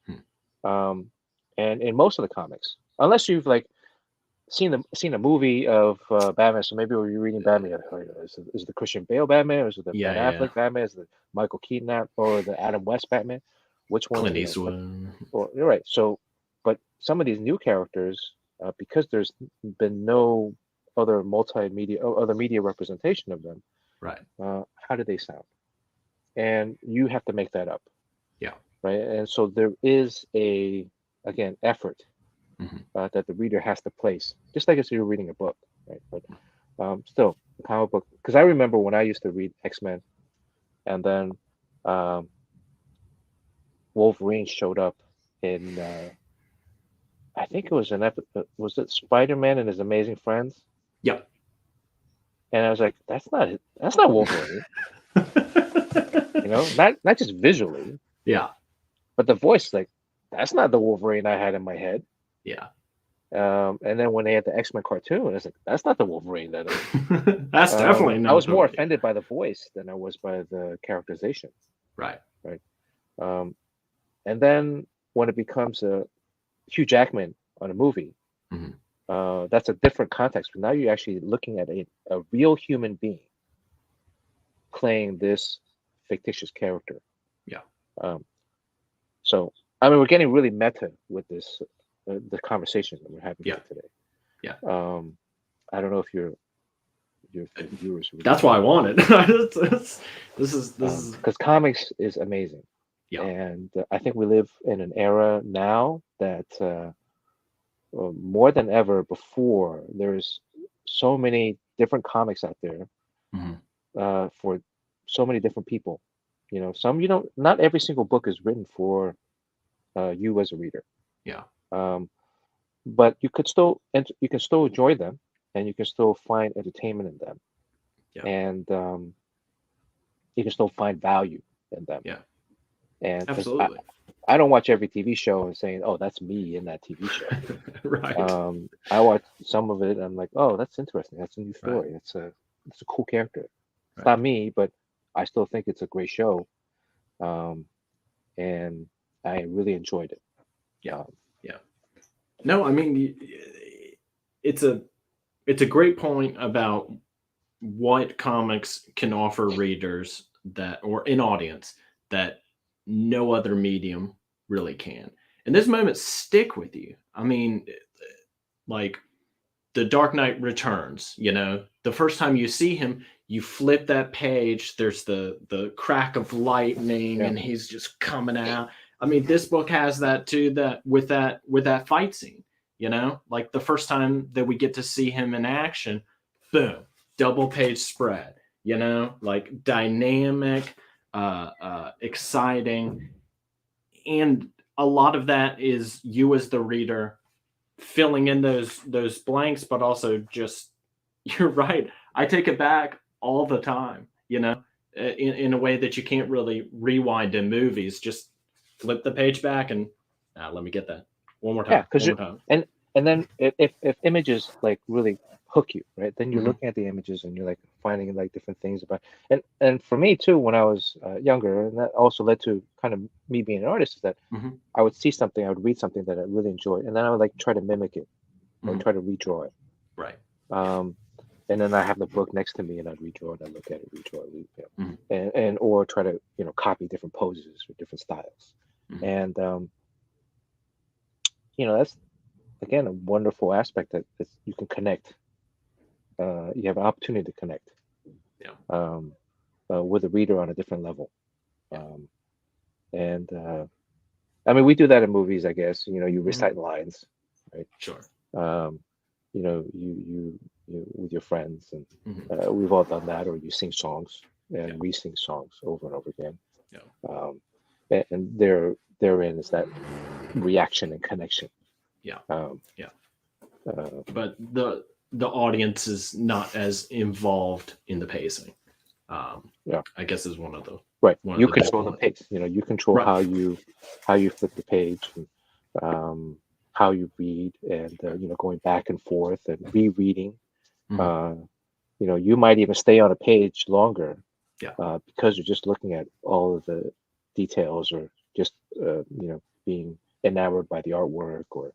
Hmm. Um, and in most of the comics, unless you've like seen a movie of Batman, so maybe you're reading Batman. Is it the Christian Bale Batman, or is it the Ben Yeah. Yeah. Affleck Batman, is it the Michael Keaton or the Adam West Batman? Which one? Clint Eastwood. Well, you're right. So, but some of these new characters, because there's been no other media representation of them, Right. how do they sound? And you have to make that up, Yeah. right? And so there is again, effort Mhm. that the reader has to place, just like if you're reading a book, right? But still, the comic book, because I remember when I used to read X-Men, and then um, Wolverine showed up in, I think it was an episode, was it Spider-Man and His Amazing Friends? Yep. And I was like, that's not Wolverine, not just visually, Yeah. but the voice, like, that's not the Wolverine I had in my head. Yeah. And then when they had the X-Men cartoon, it's like, that's not the Wolverine that That's definitely I not was more the. offended by the voice than I was by the characterization, Right. right? Um, and then when it becomes a Hugh Jackman on a movie, Mhm. that's a different context. But now you're actually looking at a real human being playing this fictitious character. Yeah. Um, so, I mean, we're getting really meta with this, the conversation that we're having Yeah. here today. Yeah. I don't know if your viewers would That's agree why I with want it. This is because comics is amazing. Yeah. And I think we live in an era now that more than ever before, there's so many different comics out there Mhm. for so many different people. You know, some you don't. Not every single book is written for you as a reader. Yeah. Um, but you could still you can still enjoy them, and you can still find entertainment in them, Yeah. and you can still find value in them. Yeah. And because Absolutely. I don't watch every TV show and saying, "Oh, that's me in that TV show." Right. I watch some of it and I'm like, "Oh, that's interesting. That's a new Right. story. It's a cool character." It's Right. not me, but I still think it's a great show, um, and I really enjoyed it. Yeah. Um, Yeah. No, I mean, it's a great point about what comics can offer readers that or an audience that no other medium really can. And those moments stick with you. I mean, like the Dark Knight Returns, the first time you see him, you flip that page, there's the crack of lightning yeah, and he's just coming out. I mean, this book has that too, that with that fight scene, like the first time that we get to see him in action, boom, double page spread, like dynamic, exciting, and a lot of that is you as the reader filling in those blanks, but also just you're right. I take it back all the time, in a way that you can't really rewind in movies. Just flip the page back and let me get that one more yeah. time, Because one you more time. and then if images like really hook you, right? Then you're Hmm. looking at the images and you're like finding like different things about. And for me too, when I was younger, and that also led to kind of me being an artist, is that Hmm. I would see something, I would read something that I really enjoyed, and then I would like try to mimic it or Hmm. try to redraw it. Right. Um, and then I have the book next to me, and I'd redraw it, I look at it, redraw it, Hmm. and or try to copy different poses or different styles. Hmm. And that's again a wonderful aspect that you can connect. You have an opportunity to connect Yeah. um, with a reader on a different level. Yeah. Um, and I mean, we do that in movies, I guess. You Hmm. recite lines, right? Sure. Um, you with your friends, and Hmm. we've all done that. Or you sing songs Yeah. and re-sing songs over and over again. Yeah. Um, and therein is that reaction and connection. Yeah. Um, Yeah. uh, But the audience is not as involved in the pacing. Um, yeah, I guess is one of the right. one of You the big control the points. pace. You control Right. how you flip the page, and how you read, and Right. going back and forth and rereading. Hmm. Uh, you might even stay on a page longer Yeah. because you're just looking at all of the details, or just being enamored by the artwork, or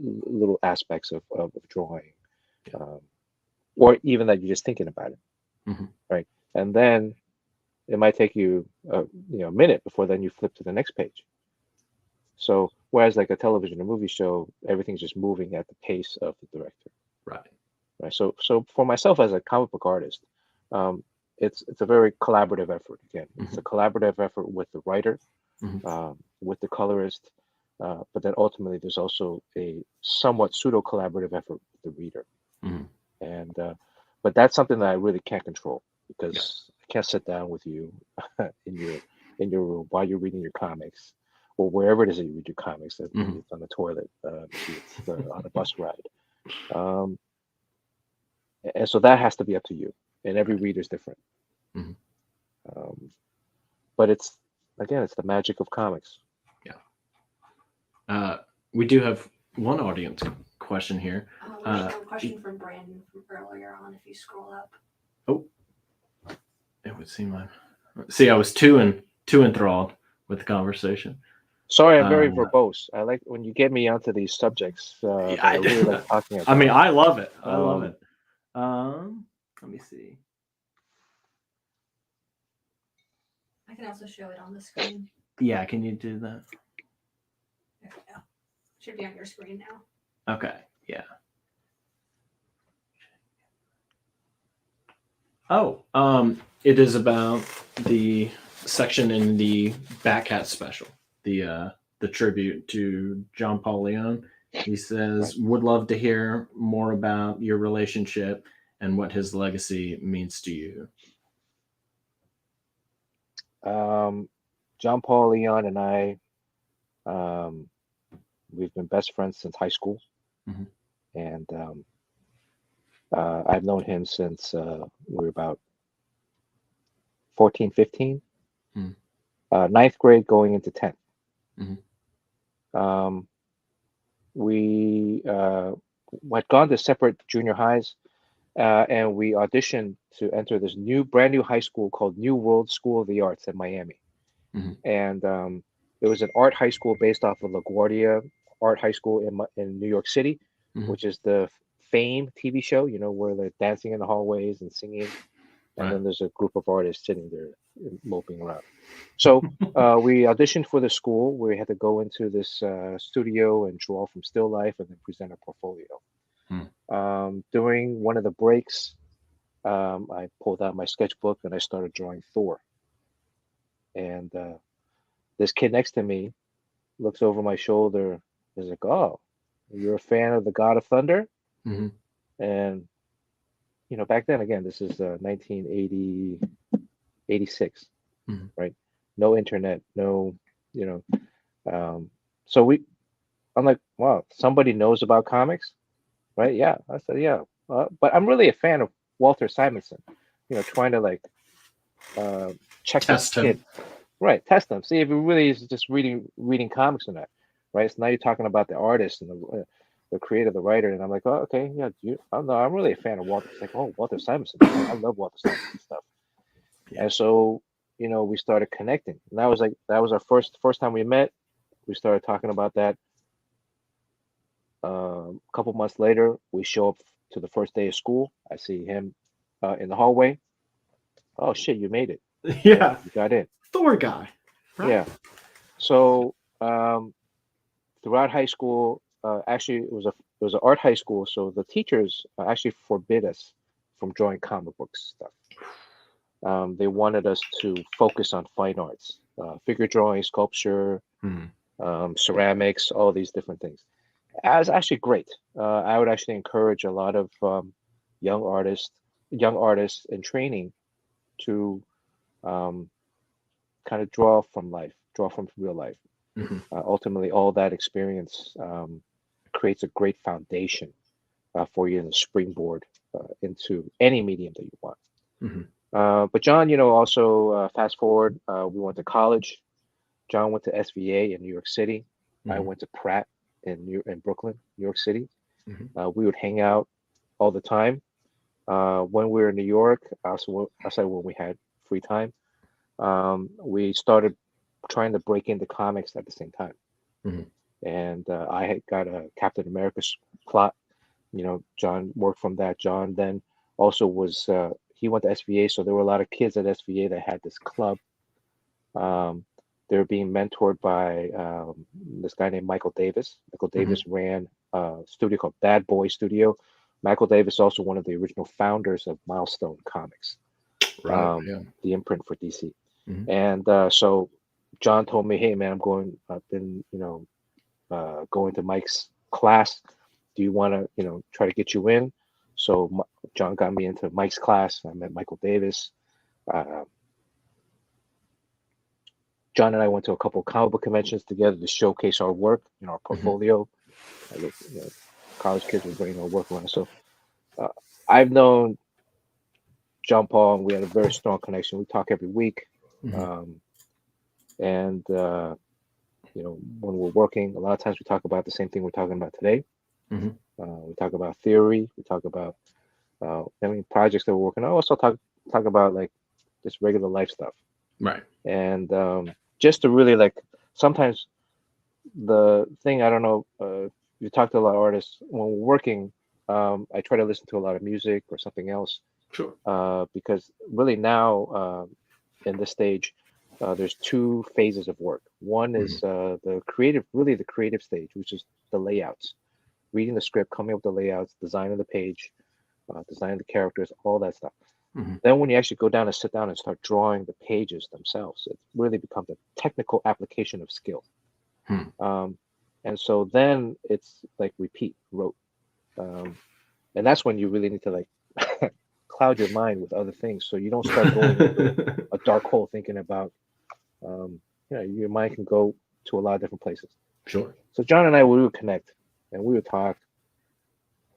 little aspects of drawing, Yeah. um, or even that you're just thinking about it, Hmm. right? And then it might take you a minute before then you flip to the next page. So whereas like a television or movie show, everything's just moving at the pace of the director, Right. right? So for myself as a comic book artist, um, it's a very collaborative effort. Again, it's Hmm. a collaborative effort with the writer, Hmm. with the colorist, but then ultimately there's also a somewhat pseudo collaborative effort with the reader. Hmm. And but that's something that I really can't control, Yeah. because I can't sit down with you in your room while you're reading your comics, or wherever it is that you read your comics. Maybe Hmm. it's on the toilet, maybe it's on a bus ride. Um, and so that has to be up to you, and every Right. reader is different. Hmm. Um, but it's the magic of comics. Yeah. We do have one audience question here. We actually have a question from Brandon from earlier on. If you scroll up. Oh, it would seem like. See, I was too enthralled with the conversation. Sorry, I'm very Uh, verbose. I like when you get me onto these subjects yeah, that I really like talking I mean, about. I love it. I love Um, it. Let me see. I can also show it on the screen. Yeah, can you do that? There we go. Should be on your screen now. Okay. Yeah. Oh, it is about the section in the Batcat special, the tribute to John Paul Leon. He says, "Would love to hear more about your relationship and what his legacy means to you." John Paul Leon and I, um, we've been best friends since high school, Mhm. and I've known him since we were about 14, 15, Mhm. ninth grade going into 10th. Mhm. Um, we had gone to separate junior highs, and we auditioned to enter this brand new high school called New World School of the Arts in Miami. Mhm. And it was an art high school based off of LaGuardia Art High School in New York City, Mhm. which is the Fame TV show, where they're dancing in the hallways and singing, and Right. then there's a group of artists sitting there moping around. So we auditioned for the school. We had to go into this studio and draw from still life and then present a portfolio. Hmm. During one of the breaks, I pulled out my sketchbook and I started drawing Thor. And this kid next to me looks over my shoulder, is like, "Oh, you're a fan of the God of Thunder?" Mhm. And back then, again, this is 1980, 86, Mhm. right? No internet, no, you know. So I'm like, wow, somebody knows about comics, right? Yeah, I said, yeah, but I'm really a fan of Walter Simonson. Trying to like check this Test kid, him. right? Test him, see if he really is just reading comics or not, right? So now you're talking about the artist and the creator, the writer, and I'm like, oh, okay, yeah, I'm really a fan of Walter. It's like, oh, Walter Simonson, I love Walter Simonson stuff. Yeah. And so, we started connecting. And that was our first time we met. We started talking about that. A couple months later, we show up to the first day of school. I see him in the hallway. Oh shit, you made it. Right? Yeah. You got in. Thor guy. Right. Yeah. So throughout high school, actually it was an art high school, so the teachers actually forbid us from drawing comic books stuff. They wanted us to focus on fine arts, figure drawing, sculpture, Mhm. ceramics, all these different things. It was actually great. I would actually encourage a lot of young artists, young artists in training to um, kind of draw from life, draw from real life. Mhm. Ultimately, all that experience creates a great foundation for you to springboard into any medium that you want. Mhm. But John, also fast forward, we went to college. John went to SVA in New York City. I Mhm. went to Pratt in Brooklyn, New York City. Mhm. We would hang out all the time. When we were in New York, outside when we had free time, we started trying to break into comics at the same time. Mhm. And I had got a Captain America plot. John worked from that. John then also he went to SVA, so there were a lot of kids at SVA that had this club. Um, they were being mentored by this guy named Michael Davis. Michael Mhm. Davis ran a studio called Bad Boy Studio. Michael Davis also one of the original founders of Milestone Comics, Right. Yeah. the imprint for DC. Mhm. And so John told me, "Hey man, I've been going to Mike's class. Do you want to try to get you in?" So John got me into Mike's class. I met Michael Davis. Uh, John and I went to a couple of comic book conventions together to showcase our work, our Mhm. portfolio. I look, college kids were bringing our work around. So uh, I've known John Paul, and we had a very strong connection. We talk every week, Mhm. um, and when we're working, a lot of times we talk about the same thing we're talking about today. Mhm. We talk about theory. We talk about projects that we're working on. Also talk about like just regular life stuff, Right. and just to really like sometimes the thing I don't know. You talk to a lot of artists when we're working. I try to listen to a lot of music or something else Sure. because really now in this stage, there's two phases of work. One is Mhm. really the creative stage, which is the layouts, reading the script, coming up with the layouts, designing the page, designing the characters, all that stuff. Mhm. Then when you actually go down and sit down and start drawing the pages themselves, it really becomes a technical application of skill. Hmm. And so then it's like repeat, wrote. And that's when you really need to like cloud your mind with other things, so you don't start going into a dark hole thinking about, your mind can go to a lot of different places. Sure. So John and I, we would connect and we would talk,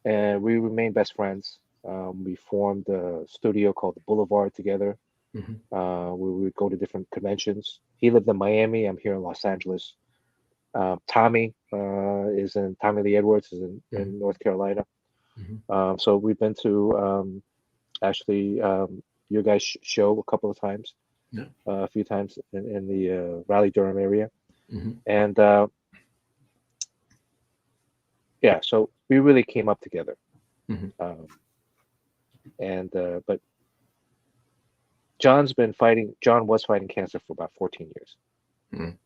and we remained best friends. We formed a studio called the Boulevard together. Mhm. We would go to different conventions. He lived in Miami. I'm here in Los Angeles. Tommy Lee Edwards is in North Carolina. Mhm. So we've been to actually your guys' show a couple of times, Yeah. a few times in the Raleigh Durham area, Mhm. and yeah, so we really came up together. Mhm. And but John was fighting cancer for about 14 years. Mhm.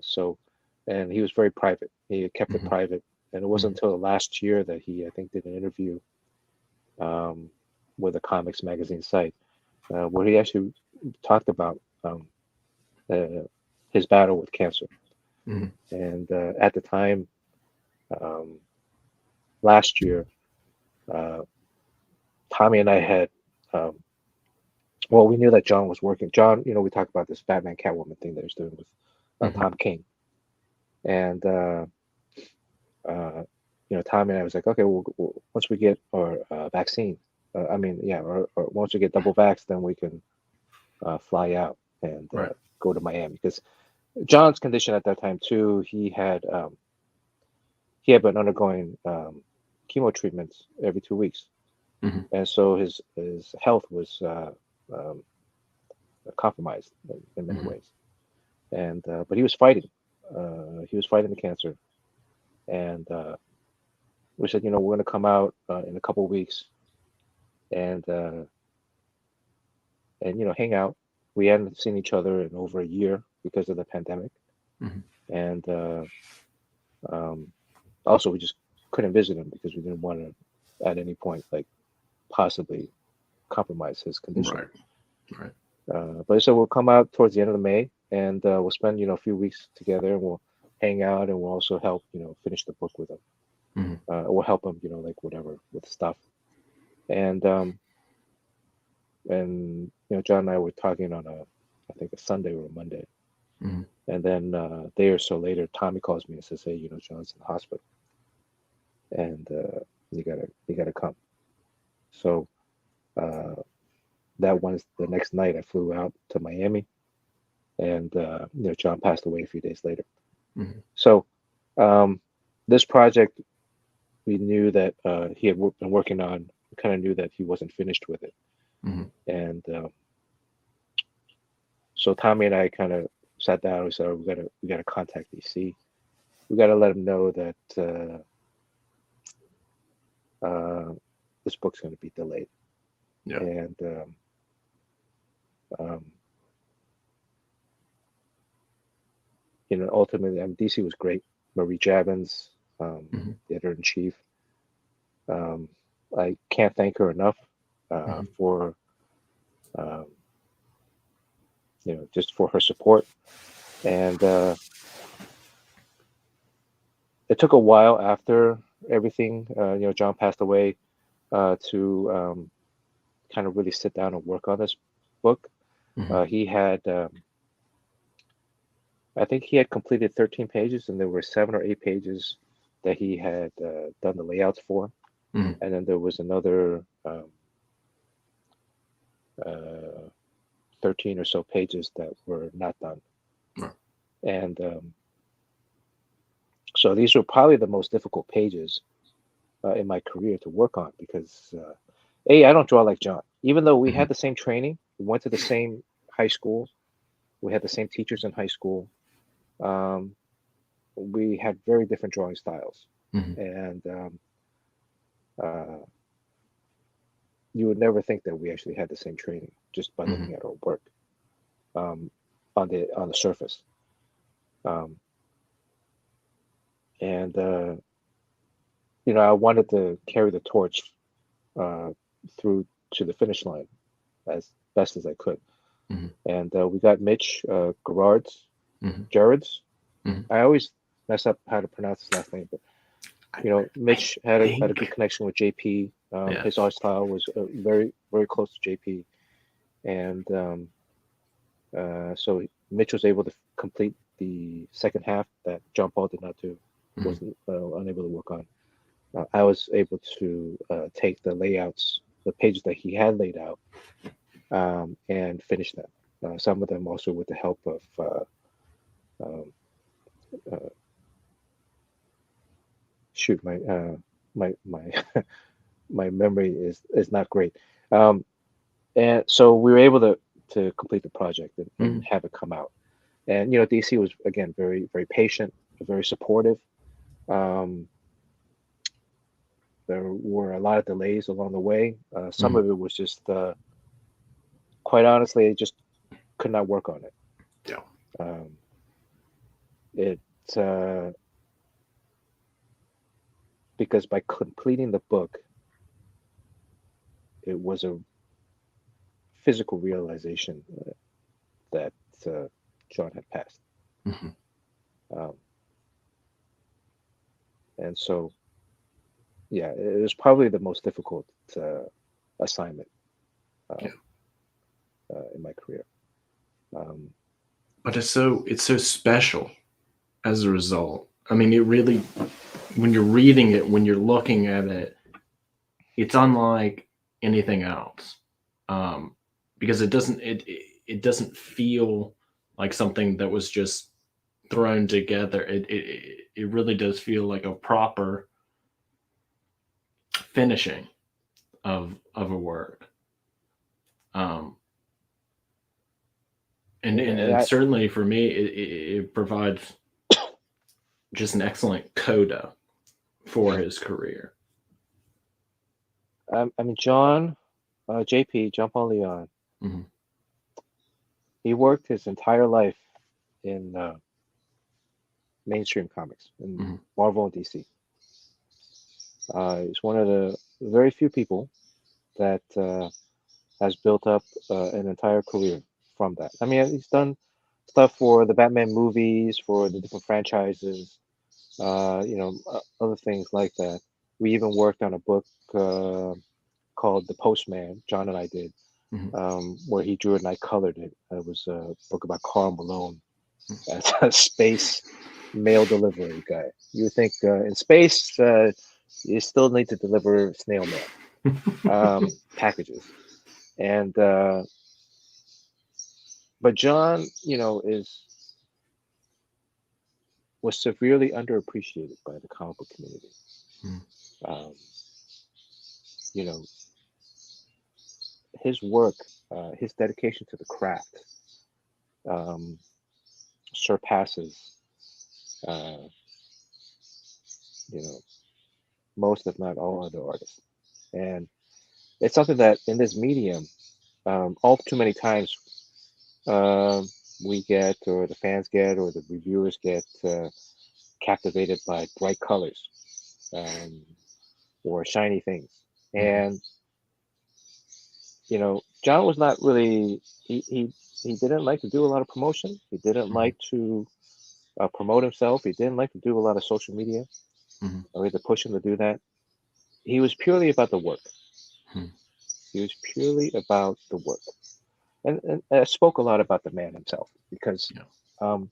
So, and he was very private. He kept it Mhm. private, and it wasn't until last year that he, I think, did an interview um, with a comics magazine site where he actually talked about uh, his battle with cancer. Mhm. And at the time, um, last year, uh, Tommy and I had, um, well, we knew that John was working. John, we talked about this Batman Catwoman thing that he's doing with Mhm. Tom King. And uh, Tommy and I was like, okay, we'll once we get our vaccine, or once we get double vax, then we can fly out and Right. go to Miami. Because John's condition at that time too, he had been undergoing chemo treatments every 2 weeks, Mhm. and so his health was um, compromised in many Mhm. ways. And but he was fighting. He was fighting the cancer, and we said, we're going to come out in a couple of weeks and hang out. We hadn't seen each other in over a year because of the pandemic, Mhm. and um, also we just couldn't visit him because we didn't want to at any point like possibly compromise his condition. Right. Right. But so we'll come out towards the end of May, and we'll spend a few weeks together, and we'll hang out, and we'll also help finish the book with him. Mhm. We'll help him like whatever with stuff, and John and I were talking on I think a Sunday or a Monday, Mhm. and then a day or so later, Tommy calls me and says, "Hey, John's in the hospital, and you gotta come." So uh, that was the next night. I flew out to Miami, and John passed away a few days later. Mhm. So um, this project, we knew that he had been working on. We kind of knew that he wasn't finished with it, Mhm. and so Tommy and I kind of sat down. We said, oh, we gotta contact DC. We gotta let him know that this book's going to be delayed. Yeah. And um, ultimately, DC was great. Marie Javins, Mhm. the editor in chief. I can't thank her enough Mhm. for um, just for her support. And it took a while after everything, John passed away, to kind of really sit down and work on this book. Mhm. He had, I think he had completed 13 pages, and there were 7 or 8 pages that he had done the layouts for. Mhm. And then there was another uh, 13 or so pages that were not done. Right. And so these were probably the most difficult pages in my career to work on because, I don't draw like John. Even though we Mhm. had the same training, we went to the same high school, we had the same teachers in high school, um, we had very different drawing styles. Mhm. And uh, you would never think that we actually had the same training just by Mhm. looking at our work um, on the surface. Um, and I wanted to carry the torch uh, through to the finish line. as best as I could. Mhm. And we got Mitch Gerards, Mhm. Gerards. Mhm. I always mess up how to pronounce his last name, but I Mitch had a think, good connection with JP. yeah. His art style was very very close to JP, and so Mitch was able to complete the second half that John Paul did not do, Mhm. wasn't unable to work on. I was able to take the layouts, the pages that he had laid out, and finish them. Some of them also with the help of um, uh, shoot my my memory is not great. Um, and so we were able to complete the project and Mhm. have it come out. And DC was again very very patient, very supportive. Um, there were a lot of delays along the way. Some Mhm. of it was just quite honestly, I just could not work on it. Yeah. Um, it uh, because by completing the book, it was a physical realization that John had passed. Mhm. Um, and so, yeah, it was probably the most difficult assignment Yeah. um, in my career. Um, But it's so special as a result. I mean, it really, when you're reading it, when you're looking at it, it's unlike anything else, um, because it doesn't feel like something that was just thrown together. It really does feel like a proper finishing of a work, um, and and certainly for me, it provides just an excellent coda for his career. I mean, John, JP, John Paul Leon, Hmm. he worked his entire life in mainstream comics, in Hmm. Marvel and DC. He's one of the very few people that has built up an entire career from that. I mean, he's done stuff for the Batman movies, for the different franchises, other things like that. We even worked on a book called The Postman, John and I did, Hmm. where he drew it and I colored it. It was a book about Carl Malone as a space mail delivery guy. You would think in space, you still need to deliver snail mail packages. And but John, is was severely underappreciated by the comic book community. Um, you know, his work, his dedication to the craft, um, surpasses, uh, you know, most, if not all, other artists. And it's something that in this medium, all too many times, um we get, or the fans get, or the reviewers get captivated by bright colors or shiny things. Hmm. And John was not really he didn't like to do a lot of promotion. He didn't Hmm. like to promote himself. He didn't like to do a lot of social media Hmm. or to push him to do that. He was purely about the work. Hmm. He was purely about the work, and I spoke a lot about the man himself because, Yeah. um,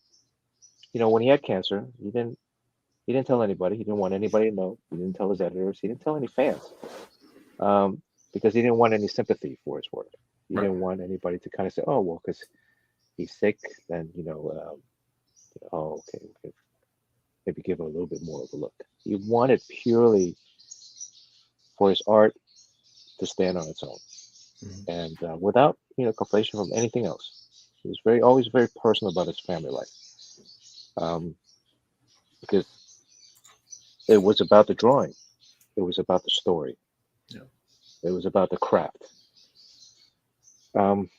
when he had cancer, he didn't tell anybody. He didn't want anybody to know. He didn't tell his editors. He didn't tell any fans, because he didn't want any sympathy for his work. He Right. didn't want anybody to kind of say, "Oh, well, because he's sick, then oh, okay, okay, maybe give it a little bit more of a look." He wanted purely for his art to stand on its own, Hmm. and without conflation from anything else. He was always very personal about his family life, um, because it was about the drawing, it was about the story, Yeah. it was about the craft, um,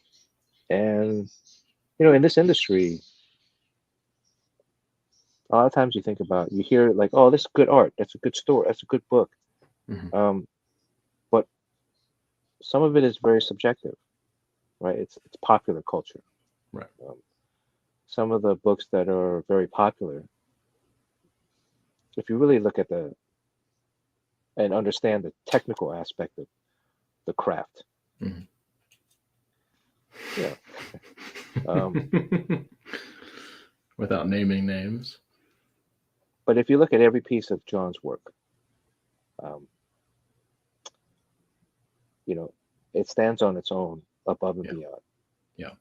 and in this industry, a lot of times you hear like, "Oh, this is good art. That's a good story. That's a good book." Hmm. Um, but some of it is very subjective. right? It's popular culture. Right. Some of the books that are very popular, if you really look at and understand the technical aspect of the craft, Mhm. you know, Without naming names. but if you look at every piece of John's work, um, you know, it stands on its own above and Yeah. beyond. Yeah.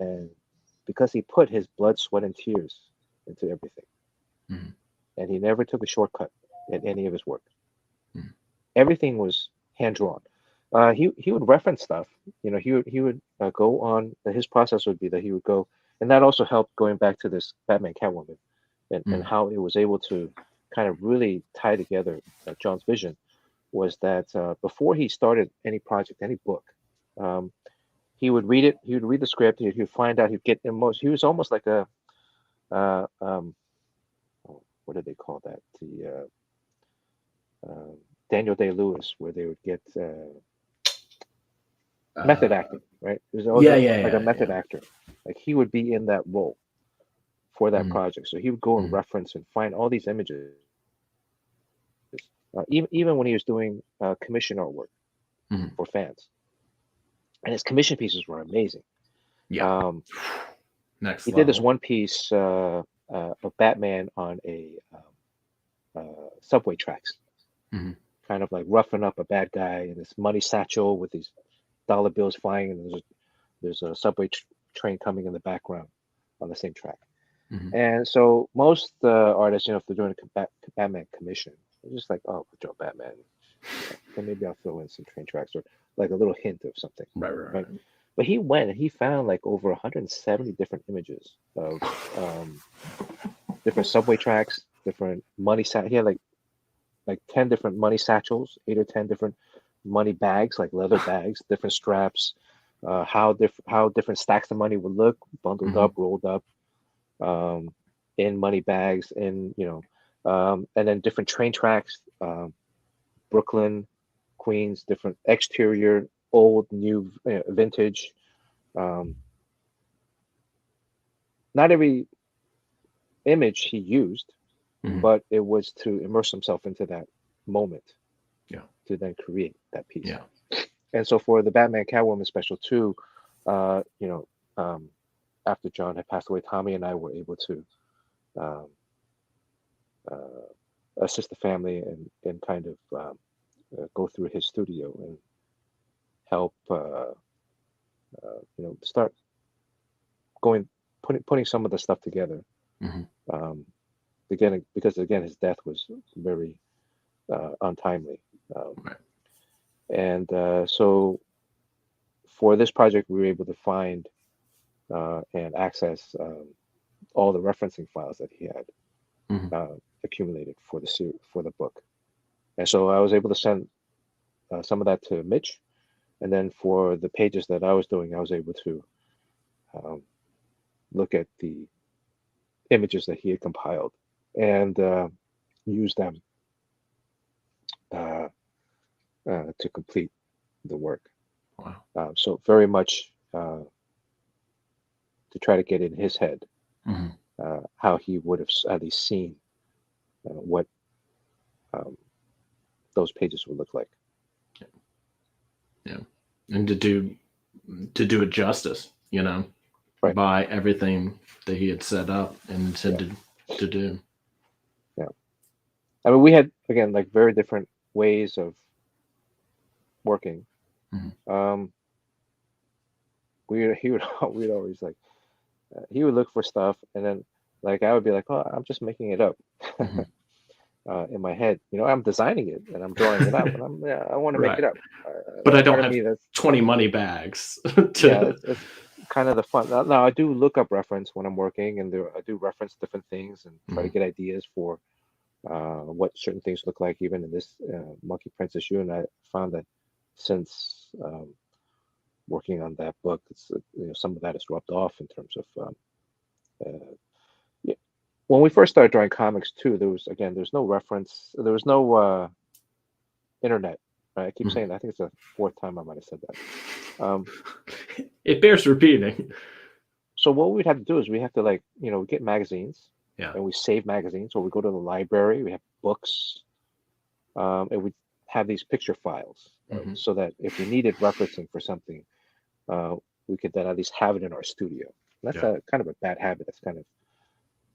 And because he put his blood, sweat, and tears into everything, Mhm. and he never took a shortcut in any of his work. Mhm. Everything was hand drawn. He would reference stuff. You know, he would go on. His process would be that he would go, and that also helped going back to this Batman Catwoman, and Mhm. how it was able to kind of really tie together John's vision. Was that before he started any project, any book, um, he would read it. He would read the script. He'd find out. He'd get most. He was almost like a uh, um, what do they call that? The Daniel Day-Lewis, where they would get method Uh, acting, right? There's always yeah, yeah, like a yeah, method yeah. actor. Like he would be in that role for that Mhm. project. So he would go and Mhm. reference and find all these images. Even when he was doing commission artwork Mhm. for fans, and his commission pieces were amazing. Yeah. Um, Next he did this level. one piece of Batman on a subway tracks, Mhm. kind of like roughing up a bad guy in this money satchel with these dollar bills flying, and there's a subway train coming in the background on the same track. Mhm. And so most artists, you know, if they're doing a Batman commission, they're just like, oh, Joe Batman. Okay, maybe I'll throw in some train tracks or like a little hint of something, Right, right, right? right. But he went and he found like over 170 different images of different subway tracks, different money sat. He had like 10 different money satchels, 8 or 10 different money bags, like leather bags, different straps, how different stacks of money would look, bundled Mhm. up, rolled up, um, in money bags, and then different train tracks, Brooklyn, Queens, different exterior, old, new, vintage. Um, not every image he used, Mhm. but it was to immerse himself into that moment Yeah. to then create that piece. Yeah. And so for the Batman Catwoman special too, you know, after John had passed away, Tommy and I were able to um, uh, assist the family and kind of go through his studio and help, start going, putting some of the stuff together. Mhm. Um, Again, because again, his death was very untimely. Um, Right. and so for this project, we were able to find and access all the referencing files that he had Mhm. accumulated for for the book. And so I was able to send some of that to Mitch, and then for the pages that I was doing, I was able to um, look at the images that he had compiled and use them uh, to complete the work. Wow. So very much to try to get in his head Mhm. how he would have at least seen what um, those pages would look like. Yeah. And to do it justice, Right. by everything that he had set up and Yeah. intended to do. Yeah. I mean, we had again like very different ways of working. Mhm. Um, he would we'd always like he would look for stuff, and then like I would be like, oh, I'm just making it up Mhm. in my head. You know, I'm designing it and I'm drawing it up, and I want to make Right. it up. But I That don't part of have me, that's 20 money bags yeah, to. it's kind of the fun. Now I do look up reference when I'm working, and I do reference different things and try to Mhm. get ideas for what certain things look like, even in this Monkey Princess You. And I found that since working on that book, it's some of that is rubbed off in terms of uh, yeah. When we first started drawing comics too, there was no reference, there was no internet. I keep Mhm. saying that. I think it's the fourth time I might have said that. It bears repeating. So what we'd have to do is we have to like, get magazines Yeah. and we save magazines, or we go to the library, we have books, and we have these picture files Mhm. so that if we needed referencing for something, uh, we could then at least have it in our studio. That's Yeah. a kind of a bad habit that's kind of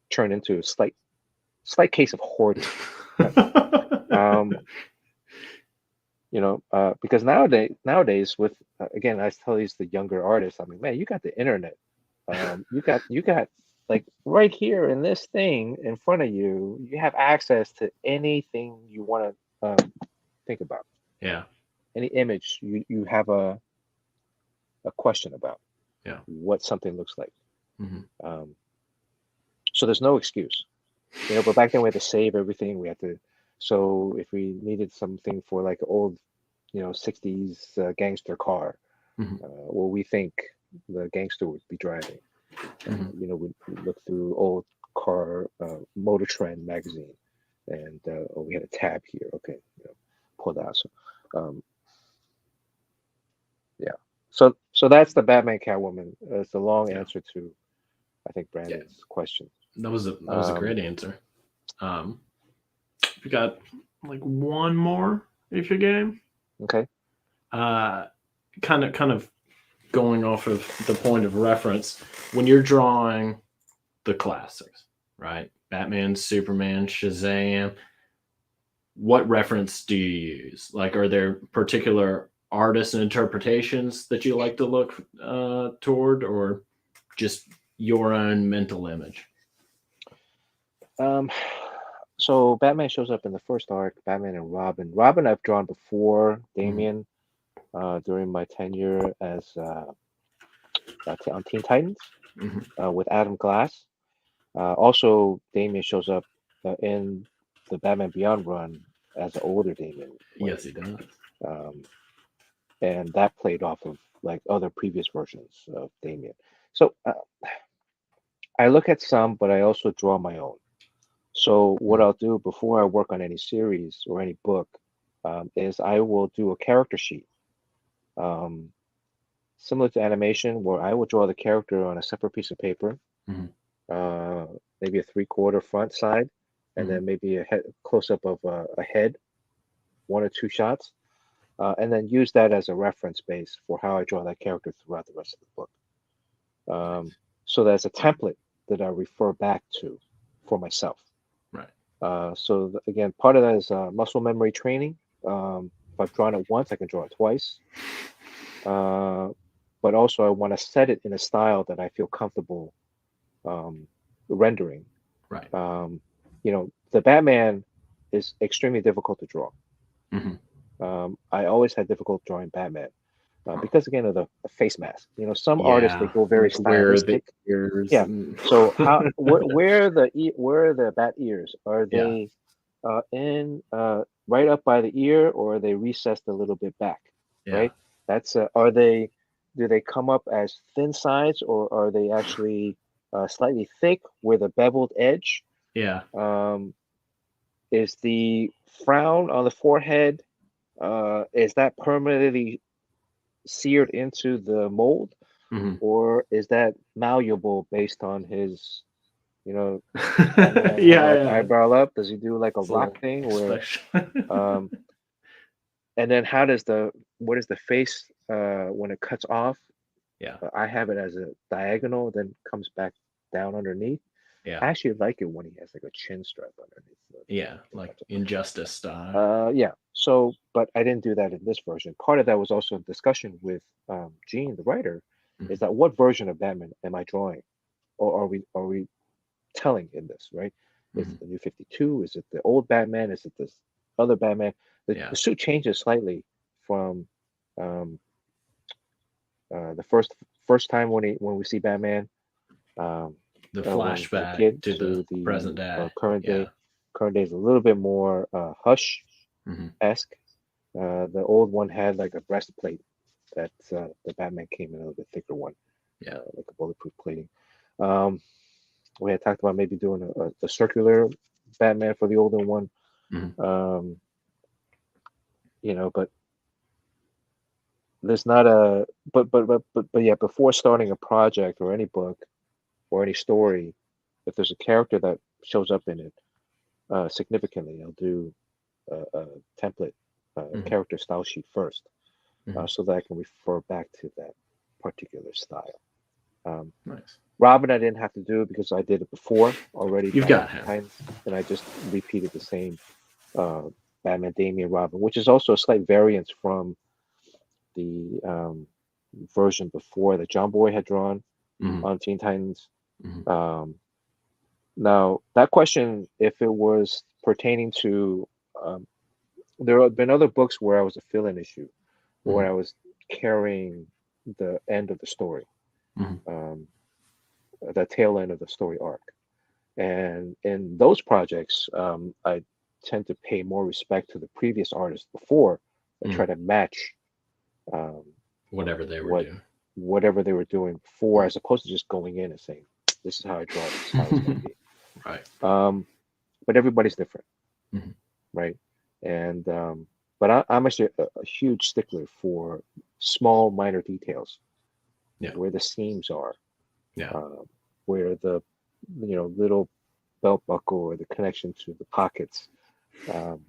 turned into a slight case of hoarding. Um, because nowadays with again, I tell these the younger artists, I mean, man, you got the internet, you got like right here in this thing in front of you, you have access to anything you want to think about, Yeah. any image you have a question about, Yeah. what something looks like. Mhm. So there's no excuse, but back then we had to save everything. We had to, so if we needed something for like old, 60s gangster car, Mhm. well, we think the gangster would be driving. Mhm. We look through old car Motor Trend magazine, and we had a tab here. Okay, pull that. So, yeah. So that's the Batman Catwoman. It's a long Yeah. answer to, I think, Yeah. Brandon's question. That was a great answer. We got like one more if you're game. Okay. Kind of going off of the point of reference when you're drawing the classics, right? Batman, Superman, Shazam. What reference do you use? Like, are there particular artists and interpretations that you like to look toward, or just your own mental image? So Batman shows up in the first arc, Batman and Robin. Robin I've drawn before Mhm. Damian during my tenure as on Teen Titans Mhm. with Adam Glass. Also, Damian shows up in the Batman Beyond run as an older Damian Yes, Wayne, he does. um, and that played off of like other previous versions of Damian. So I look at some, but I also draw my own. So what Mhm. I'll do before I work on any series or any book is I will do a character sheet, um, similar to animation, where I will draw the character on a separate piece of paper, Mhm. uh, maybe a three-quarter front side, and Mhm. then maybe a close-up of a head, one or two shots, and then use that as a reference base for how I draw that character throughout the rest of the book. Um, so that's a template that I refer back to for myself. Right. So again, part of that is muscle memory training. If I've drawn it once, I can draw it twice. Uh, but also, I want to set it in a style that I feel comfortable um, rendering. Right. The Batman is extremely difficult to draw. Mhm. I always had difficult drawing Batman because again of the face mask. Some artists they Yeah. go very Like where are the stylistic. ears? Yeah. And So where are the bat ears? Are yeah. they in right up by the ear, or are they recessed a little bit back? Yeah. Right. That's do they come up as thin sides, or are they actually slightly thick with a beveled edge? Yeah. Um, is the frown on the forehead is that permanently seared into the mold, Mhm. or is that malleable based on his, you know, Yeah. Batman Yeah. eyebrow up? Does he do like a It's a rock little thing where, special. um, and then what is the face when it cuts off? Yeah. I have it as a diagonal, then comes back down underneath. Yeah. I actually like it when he has like a chin strap underneath. Yeah. Like Injustice style. Yeah. So, but I didn't do that in this version. Part of that was also a discussion with Gene, the writer, is Mhm. that what version of Batman am I drawing, or are we telling in this, right? Is Mhm. it the new 52? Is it the old Batman? Is it this other Batman? The, Yeah. the suit changes slightly from um, the first time when we see Batman The when he's a flashback kid to the to present the day. current Yeah. day. Current day is a little bit more Hush Mhm. esque. The old one had like a breastplate that the Batman came in a little bit thicker one, Yeah. like a bulletproof plating. Um, we had talked about maybe doing a circular Batman for the older one. Mhm. But there's not a but yeah, before starting a project or any book or any story, if there's a character that shows up in it significantly, I'll do a template Mhm. character style sheet first, Mhm. so that I can refer back to that particular style. Um, Nice. Robin, I didn't have to do it because I did it before already You've back got in him. Titans, and I just repeated the same uh, Batman Damian Robin, which is also a slight variance from the version before that John Boy had drawn Mhm. on Teen Titans. Mhm. Um, Now, that question, if it was pertaining to, um, there have been other books where I was a fill-in issue, where Mhm. I was carrying the end of the story, Mhm. um, the tail end of the story arc. And in those projects, I tend to pay more respect to the previous artist before and try Mhm. to match um, Whatever they were what doing. whatever they were doing before, Mhm. as opposed to just going in and saying, "This is how I draw it. This is how it's going to be." Right. But everybody's different, Mhm. right? And but I'm actually a huge stickler for small, minor details, Yeah. where the seams are, Yeah. um, where the little belt buckle or the connection to the pockets, um,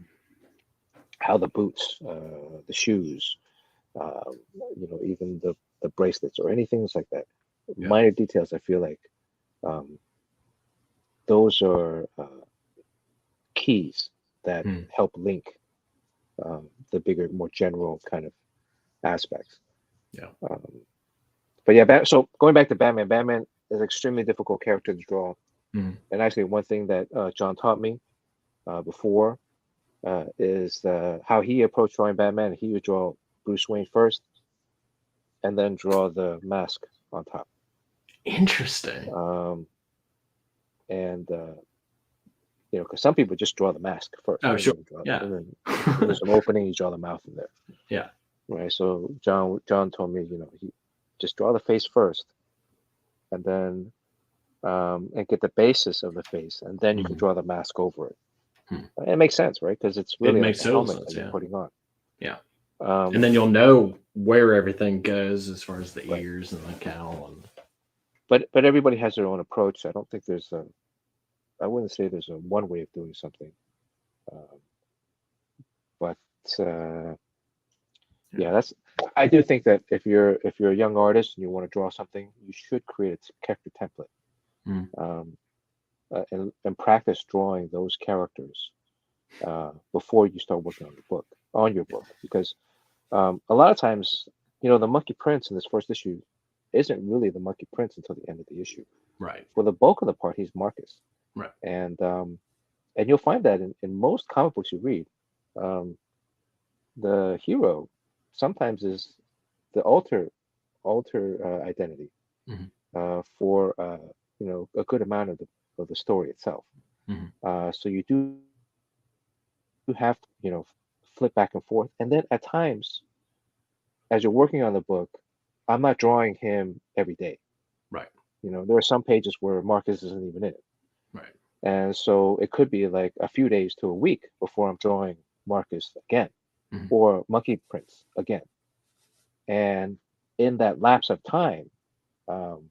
how the boots, the shoes, um, even the bracelets or anything like that. Yeah. Minor details. I feel like um, those are keys that Mhm. help link the bigger, more general kind of aspects. Yeah. Um, but yeah, so going back to Batman, Batman is an extremely difficult character to draw. Mhm. And actually, one thing that John taught me before is how he approached drawing Batman. He would draw Bruce Wayne first, and then draw the mask on top. Interesting. Um, and because some people just draw the mask first. Oh, They don't sure. even draw, Yeah. and then if there's an opening, you draw the mouth in there. Yeah. Right. So John told me, he just draw the face first, and then and get the basis of the face, and then you can Mhm. draw the mask over it. Hmm. And it makes sense, right? Because it's It really like makes a total helmet sense. that you're Yeah. putting on. Yeah. And Um, then you'll know where everything goes as far as the right. ears and the cowl and But everybody has their own approach. I don't think there's a. I wouldn't say there's a one way of doing something. Um, but uh, yeah. yeah, that's. I do think that if you're a young artist and you want to draw something, you should create a character template, Mhm. um, and practice drawing those characters before you start working on your book, because a lot of times, the Monkey Prince in this first issue isn't really the Monkey Prince until the end of the issue. Right. For the bulk of the part, he's Marcus, Right. and you'll find that in most comic books you read, um, the hero sometimes is the alter identity Mhm. for a good amount of the story itself. Mhm. So you do have to flip back and forth, and then at times as you're working on the book, I'm not drawing him every day. Right. There are some pages where Marcus isn't even in it. Right. And so it could be like a few days to a week before I'm drawing Marcus again Mhm. or Monkey Prince again. And in that lapse of time, um,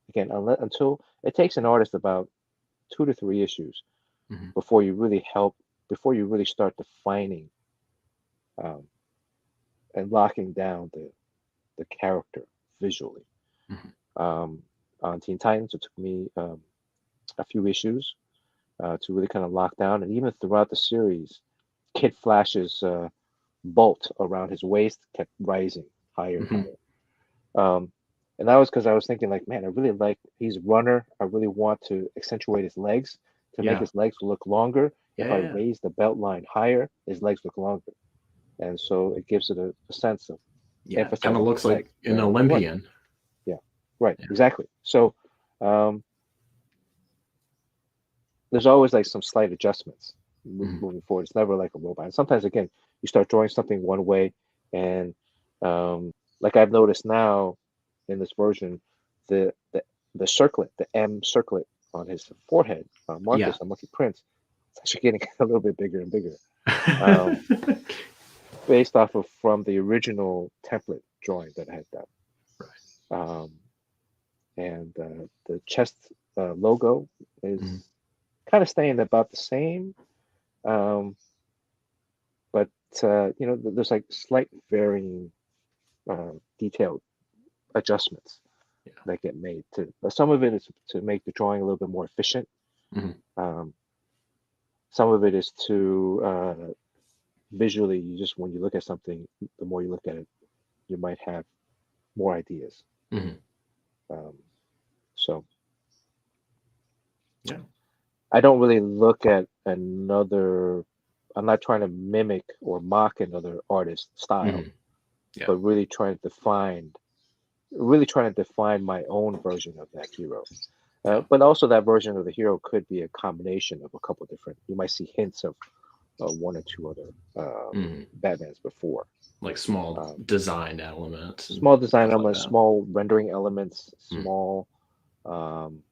again, until it takes an artist about 2 to 3 issues Mhm. before before you really start defining um, and locking down the character visually. Mhm. Um, on Teen Titans, it took me a few issues to really kind of lock down. And even throughout the series, Kid Flash's bolt around his waist kept rising higher and Mhm. higher. Um, and that was because I was thinking, like, man, I really like he's a runner. I really want to accentuate his legs to make Yeah. his legs look longer. Yeah. If I Yeah. raise the belt line higher, his legs look longer. And so it gives it a sense of Yeah. Kind of emphasizing looks his legs. like an Right. Olympian. Yeah. Right. Yeah. Exactly. So um, there's always like some slight adjustments Mhm. moving forward. It's never like a robot. And sometimes, again, you start drawing something one way, and like I've noticed now in this version, the the the circlet, the M circlet on his forehead, Yeah. Marcus, on Lucky Prince, it's actually getting a little bit bigger and bigger. Um, based off of from the original template drawing that I had done. Um, and the chest logo is Mhm. kind of staying about the same, um, but there's like slight varying detailed adjustments Yeah. that get made to. Some of it is to make the drawing a little bit more efficient. Mhm. Um, some of it is to visually, you just when you look at something, the more you look at it, you might have more ideas. Mhm. Um, so Yeah. I don't really look at another. I'm not trying to mimic or mock another artist's style, Mhm. Yeah. but really trying to define my own version of that hero. Yeah. But also that version of the hero could be a combination of a couple different. You might see hints of one or two other Mhm. Batmans before. Like small Um, design elements and small design stuff like elements, that. small rendering elements, Mm. small. Um,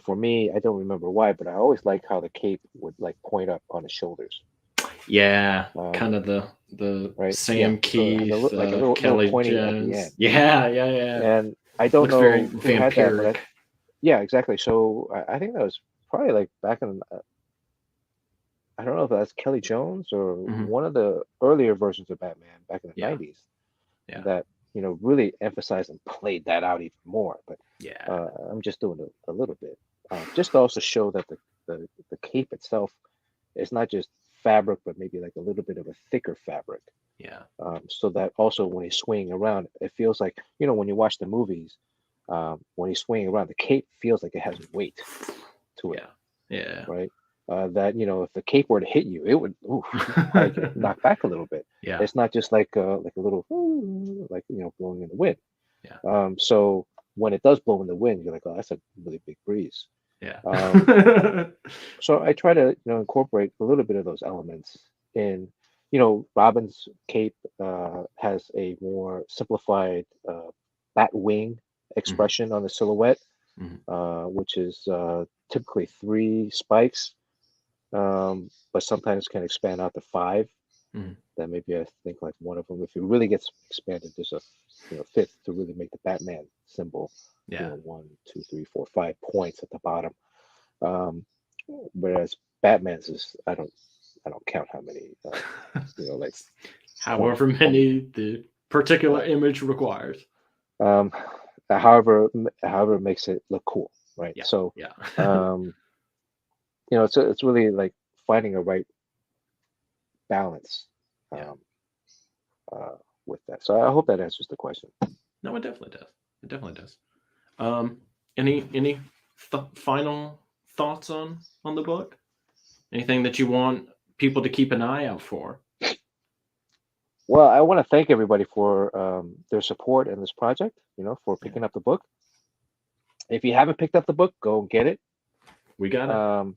for me, I don't remember why, but I always liked how the cape would like point up on his shoulders. Yeah, Um, kind of the right? Yeah. Sam So it has Keith, like a little Kelly pointy at the Jones. end, Yeah, yeah, yeah. and I don't Looks very know who had that, but vampiric. yeah, exactly. So I think that was probably like back in I don't know if that's Kelly Jones or Hmm. one of the earlier versions of Batman back in the Yeah, 90s yeah, that really emphasized and played that out even more. But yeah. I'm just doing a little bit, just to also show that the cape itself is not just fabric, but maybe like a little bit of a thicker fabric. Yeah. So that also when he's swinging around, it feels like when you watch the movies, when he's swinging around, the cape feels like it has weight to it, Yeah. Yeah. right? That if the cape were to hit you, it would you probably get knocked back a little bit. Yeah. It's not just like a little like blowing in the wind. Yeah. So when it does blow in the wind, you're like, oh, that's a really big breeze. Yeah. Um, so I try to incorporate a little bit of those elements in. Robin's cape has a more simplified bat wing Hmm. expression on the silhouette, Hmm. which is typically three spikes, but sometimes can expand out to five. Hmm. Then maybe I think like one of them, if it really gets expanded, there's a fifth to really make the Batman symbol. Yeah. 1, 2, 3, 4, 5 points at the bottom. Um, whereas Batman's is I don't count how many like However 20. many the particular Right. image requires. Um, however it makes it look cool, right? Yeah. So Yeah. um, it's really like finding a right balance Yeah. um, uh, with that. So I hope that answers the question. No, it definitely does. It definitely does. Um, any final thoughts on the book? Anything that you want people to keep an eye out for? Well, I want to thank everybody for their support in this project. For Yeah, picking up the book. If you haven't picked up the book, go get it. we got it. Um,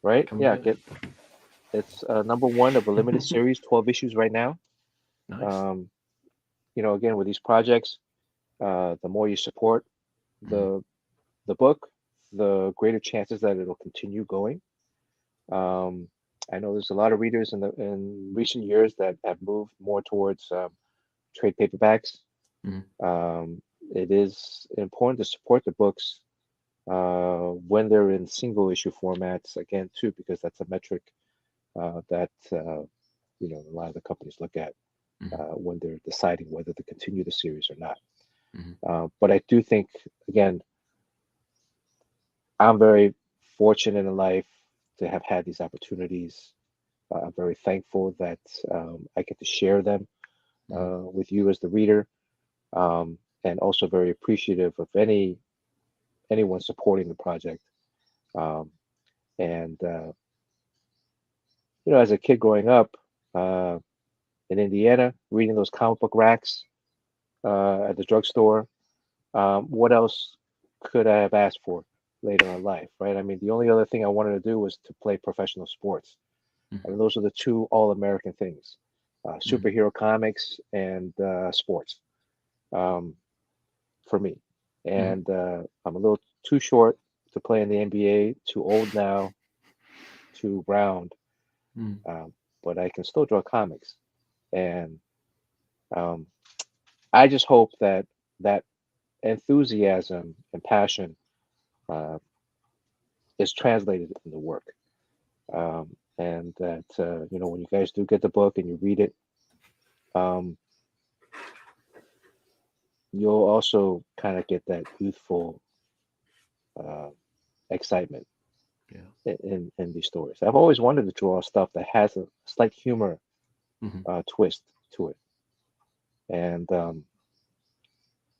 right? Come Yeah, get get it's number one of a limited it. series, 12 issues right now. Nice. Um, again with these projects, the more you support Mhm. the book, the greater chances that it'll continue going. Um, I know there's a lot of readers in recent years that have moved more towards trade paperbacks. Mhm. It is important to support the books when they're in single issue formats again too, because that's a metric that a lot of the companies look at Mhm. when they're deciding whether to continue the series or not. Mhm. But I do think again, I'm very fortunate in life to have had these opportunities. I'm very thankful that I get to share them Mhm. with you as the reader, and also very appreciative of anyone supporting the project. Um, and as a kid growing up uh, in Indiana, reading those comic book racks at the drugstore, what else could I have asked for later in life, right? I mean, the only other thing I wanted to do was to play professional sports. I Mhm. mean, those are the two all-American things: Mhm. superhero comics and sports um, for me. Mhm. And I'm a little too short to play in the NBA, too old now, too round, Mhm. um, but I can still draw comics. And I just hope that that enthusiasm and passion uh, is translated in the work, and that when you guys do get the book and you read it, um, you'll also kind of get that youthful uh, excitement Yeah. in these stories. I've always wanted to draw stuff that has a slight humor Mhm. twist to it, and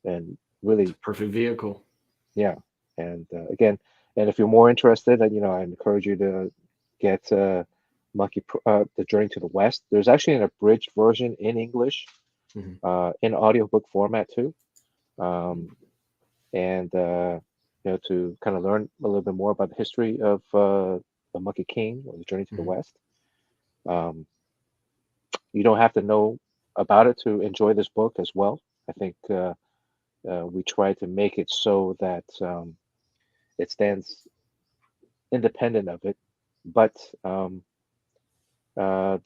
It's really, a perfect vehicle. yeah. And again, and if you're more interested, I encourage you to get the Journey to the West. There's actually an abridged version in English, Mhm. in audiobook format too. Um, and to kind of learn a little bit more about the history of the Monkey King or the Journey to the Mhm. West. Um, you don't have to know about it to enjoy this book as well. I think we try to make it so that it stands independent of it, but there are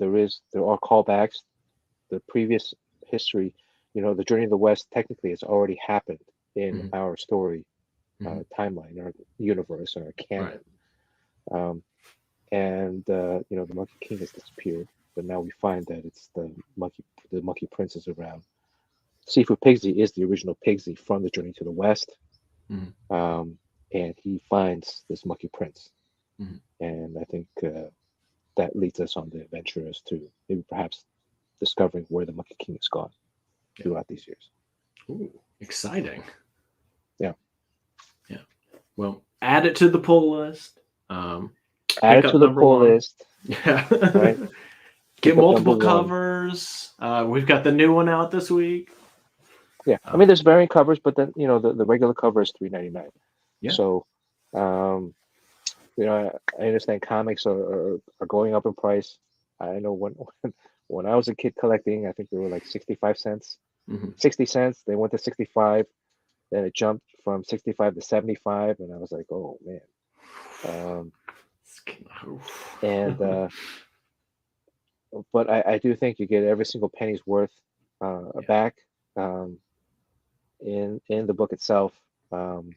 callbacks. The previous history, the Journey of the West technically has already happened in Mhm. our story Mhm. timeline, our universe, our Right. canon. Um, and the Monkey King has disappeared, but now we find that it's the Monkey Prince is around. Seafood Pigsy is the original Pigsy from the Journey to the West, Mhm. um, and he finds this Monkey Prince, Mhm. and I think that leads us on the adventure as to maybe perhaps discovering where the Monkey King has gone Yeah. throughout these years. Ooh, exciting. Yeah. Yeah. Well, add it to the pull list. Add Pick it to up the number pull one. list, Yeah. right? Get Pick up number multiple one. covers. We've got the new one out this week. Yeah, I Uh, mean, there's variant covers, but then the regular cover is $3.99. yeah. So, um, I understand comics are going up in price. I know when I was a kid collecting, I think they were like 65 cents, Mhm. 60 cents. They went to 65, then it jumped from 65 to 75, and I was like, oh man. Um, and But I do think you get every single penny's worth Yeah. back um, in the book itself. Um,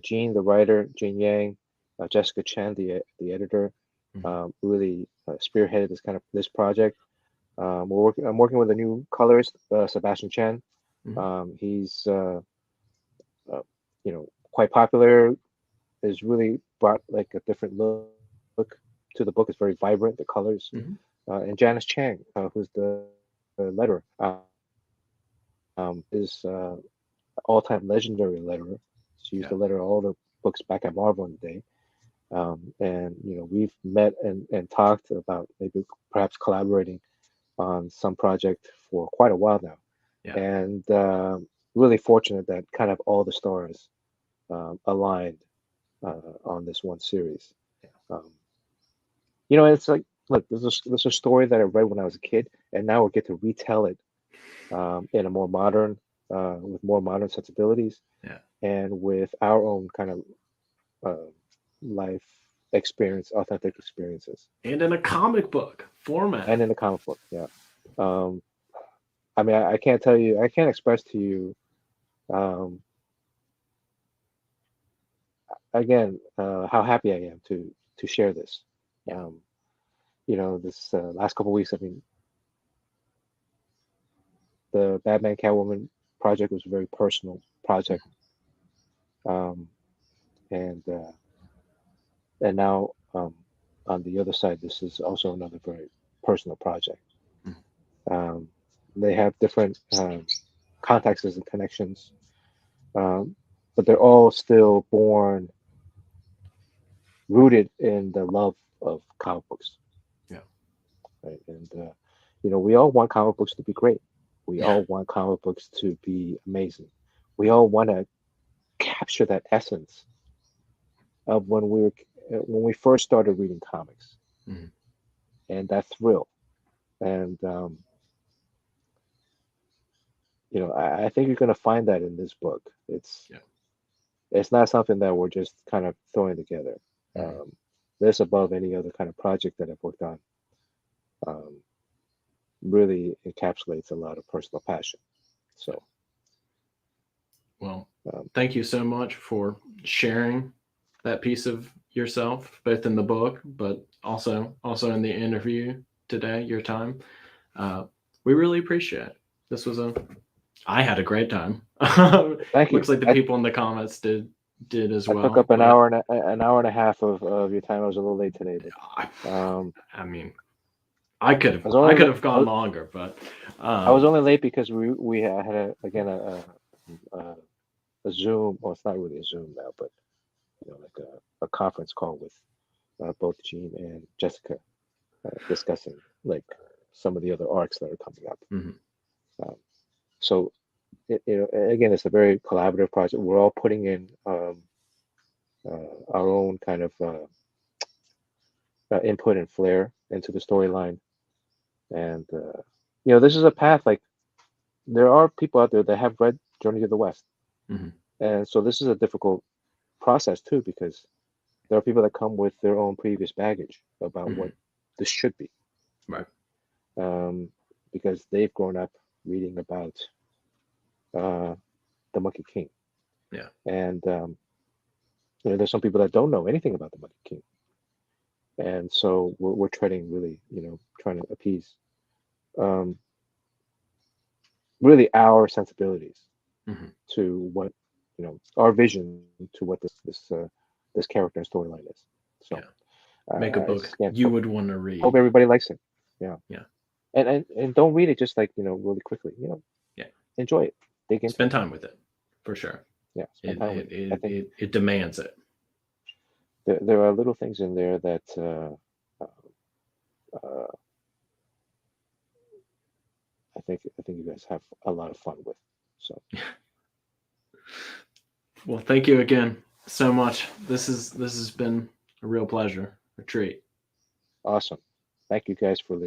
Gene, the writer, Gene Yang, Jessica Chen, the editor, Mhm. really spearheaded this project. I'm working with a new colorist, Sebastian Chen. Mhm. He's quite popular. Has really brought like a different look to the book. It's very vibrant, the colors. Mhm. And Janice Chang, who's the letterer, is all-time legendary letterer. She used Yeah. to letter all the books back at Marvel in the day. And we've met and talked about maybe perhaps collaborating on some project for quite a while now. Yeah. And really fortunate that kind of all the stars aligned on this one series. Yeah. Um, it's like, look, there's a story that I read when I was a kid, and now we get to retell it in a more modern, with more modern sensibilities, Yeah. and with our own kind of uh, life experience, authentic experiences, And in a comic book format. and in the comic book. Yeah. Um, I mean, I can't tell you, I can't express to you, um, again, how happy I am to share this. Yeah. Um, this last couple of weeks, I mean, the Batman Catwoman project was a very personal project, um, and now on the other side, this is also another very personal project. Mhm. Um, they have different contexts and connections, um, but they're all still born rooted in the love of comic books, Yeah. right? And we all want comic books to be great. We Yeah. all want comic books to be amazing. We all want to capture that essence of when we first started reading comics, Mhm. and that thrill. And I think you're going to find that in this book. Yeah. It's not something that we're just kind of throwing together. Mhm. This above any other kind of project that I've worked on. Um, really encapsulates a lot of personal passion. So, Well, um, thank you so much for sharing that piece of yourself, both in the book, but also in the interview today. Your time, we really appreciate it. This was I had a great time. thank you. Looks like the people in the comments did as I well. took up an but hour and a half of your time. I was a little late today, I, but I mean, I could I was have only gone longer, but I was only late because we had a Zoom. Well, it's not really a Zoom now, but like a conference call with both Gene and Jessica discussing like some of the other arcs that are coming up. mhm. Um, so again, it's a very collaborative project. We're all putting in our own kind of input and flair into the storyline, and this is a path. Like there are people out there that have read Journey to the West, Mhm. and so this is a difficult process too because there are people that come with their own previous baggage about what this should be, Right. because they've grown up reading about the Monkey King, Yeah. and there's some people that don't know anything about the Monkey King, and so we're treading really, trying to appease um, really our sensibilities Mhm. to what our vision to what this character and storyline is. So Yeah. Make a book again, you would want to hope read. everybody likes it. Yeah. Yeah. And don't read it just like really quickly. Yeah. Enjoy it. Dig into Spend it. time with it, for sure. Yeah, spend It time with it it. I it, think it, it demands it. there are little things in there that uh, I think you guys have a lot of fun with. So Well, thank you again so much. This has been a real pleasure, a treat. awesome. Thank you guys for listening.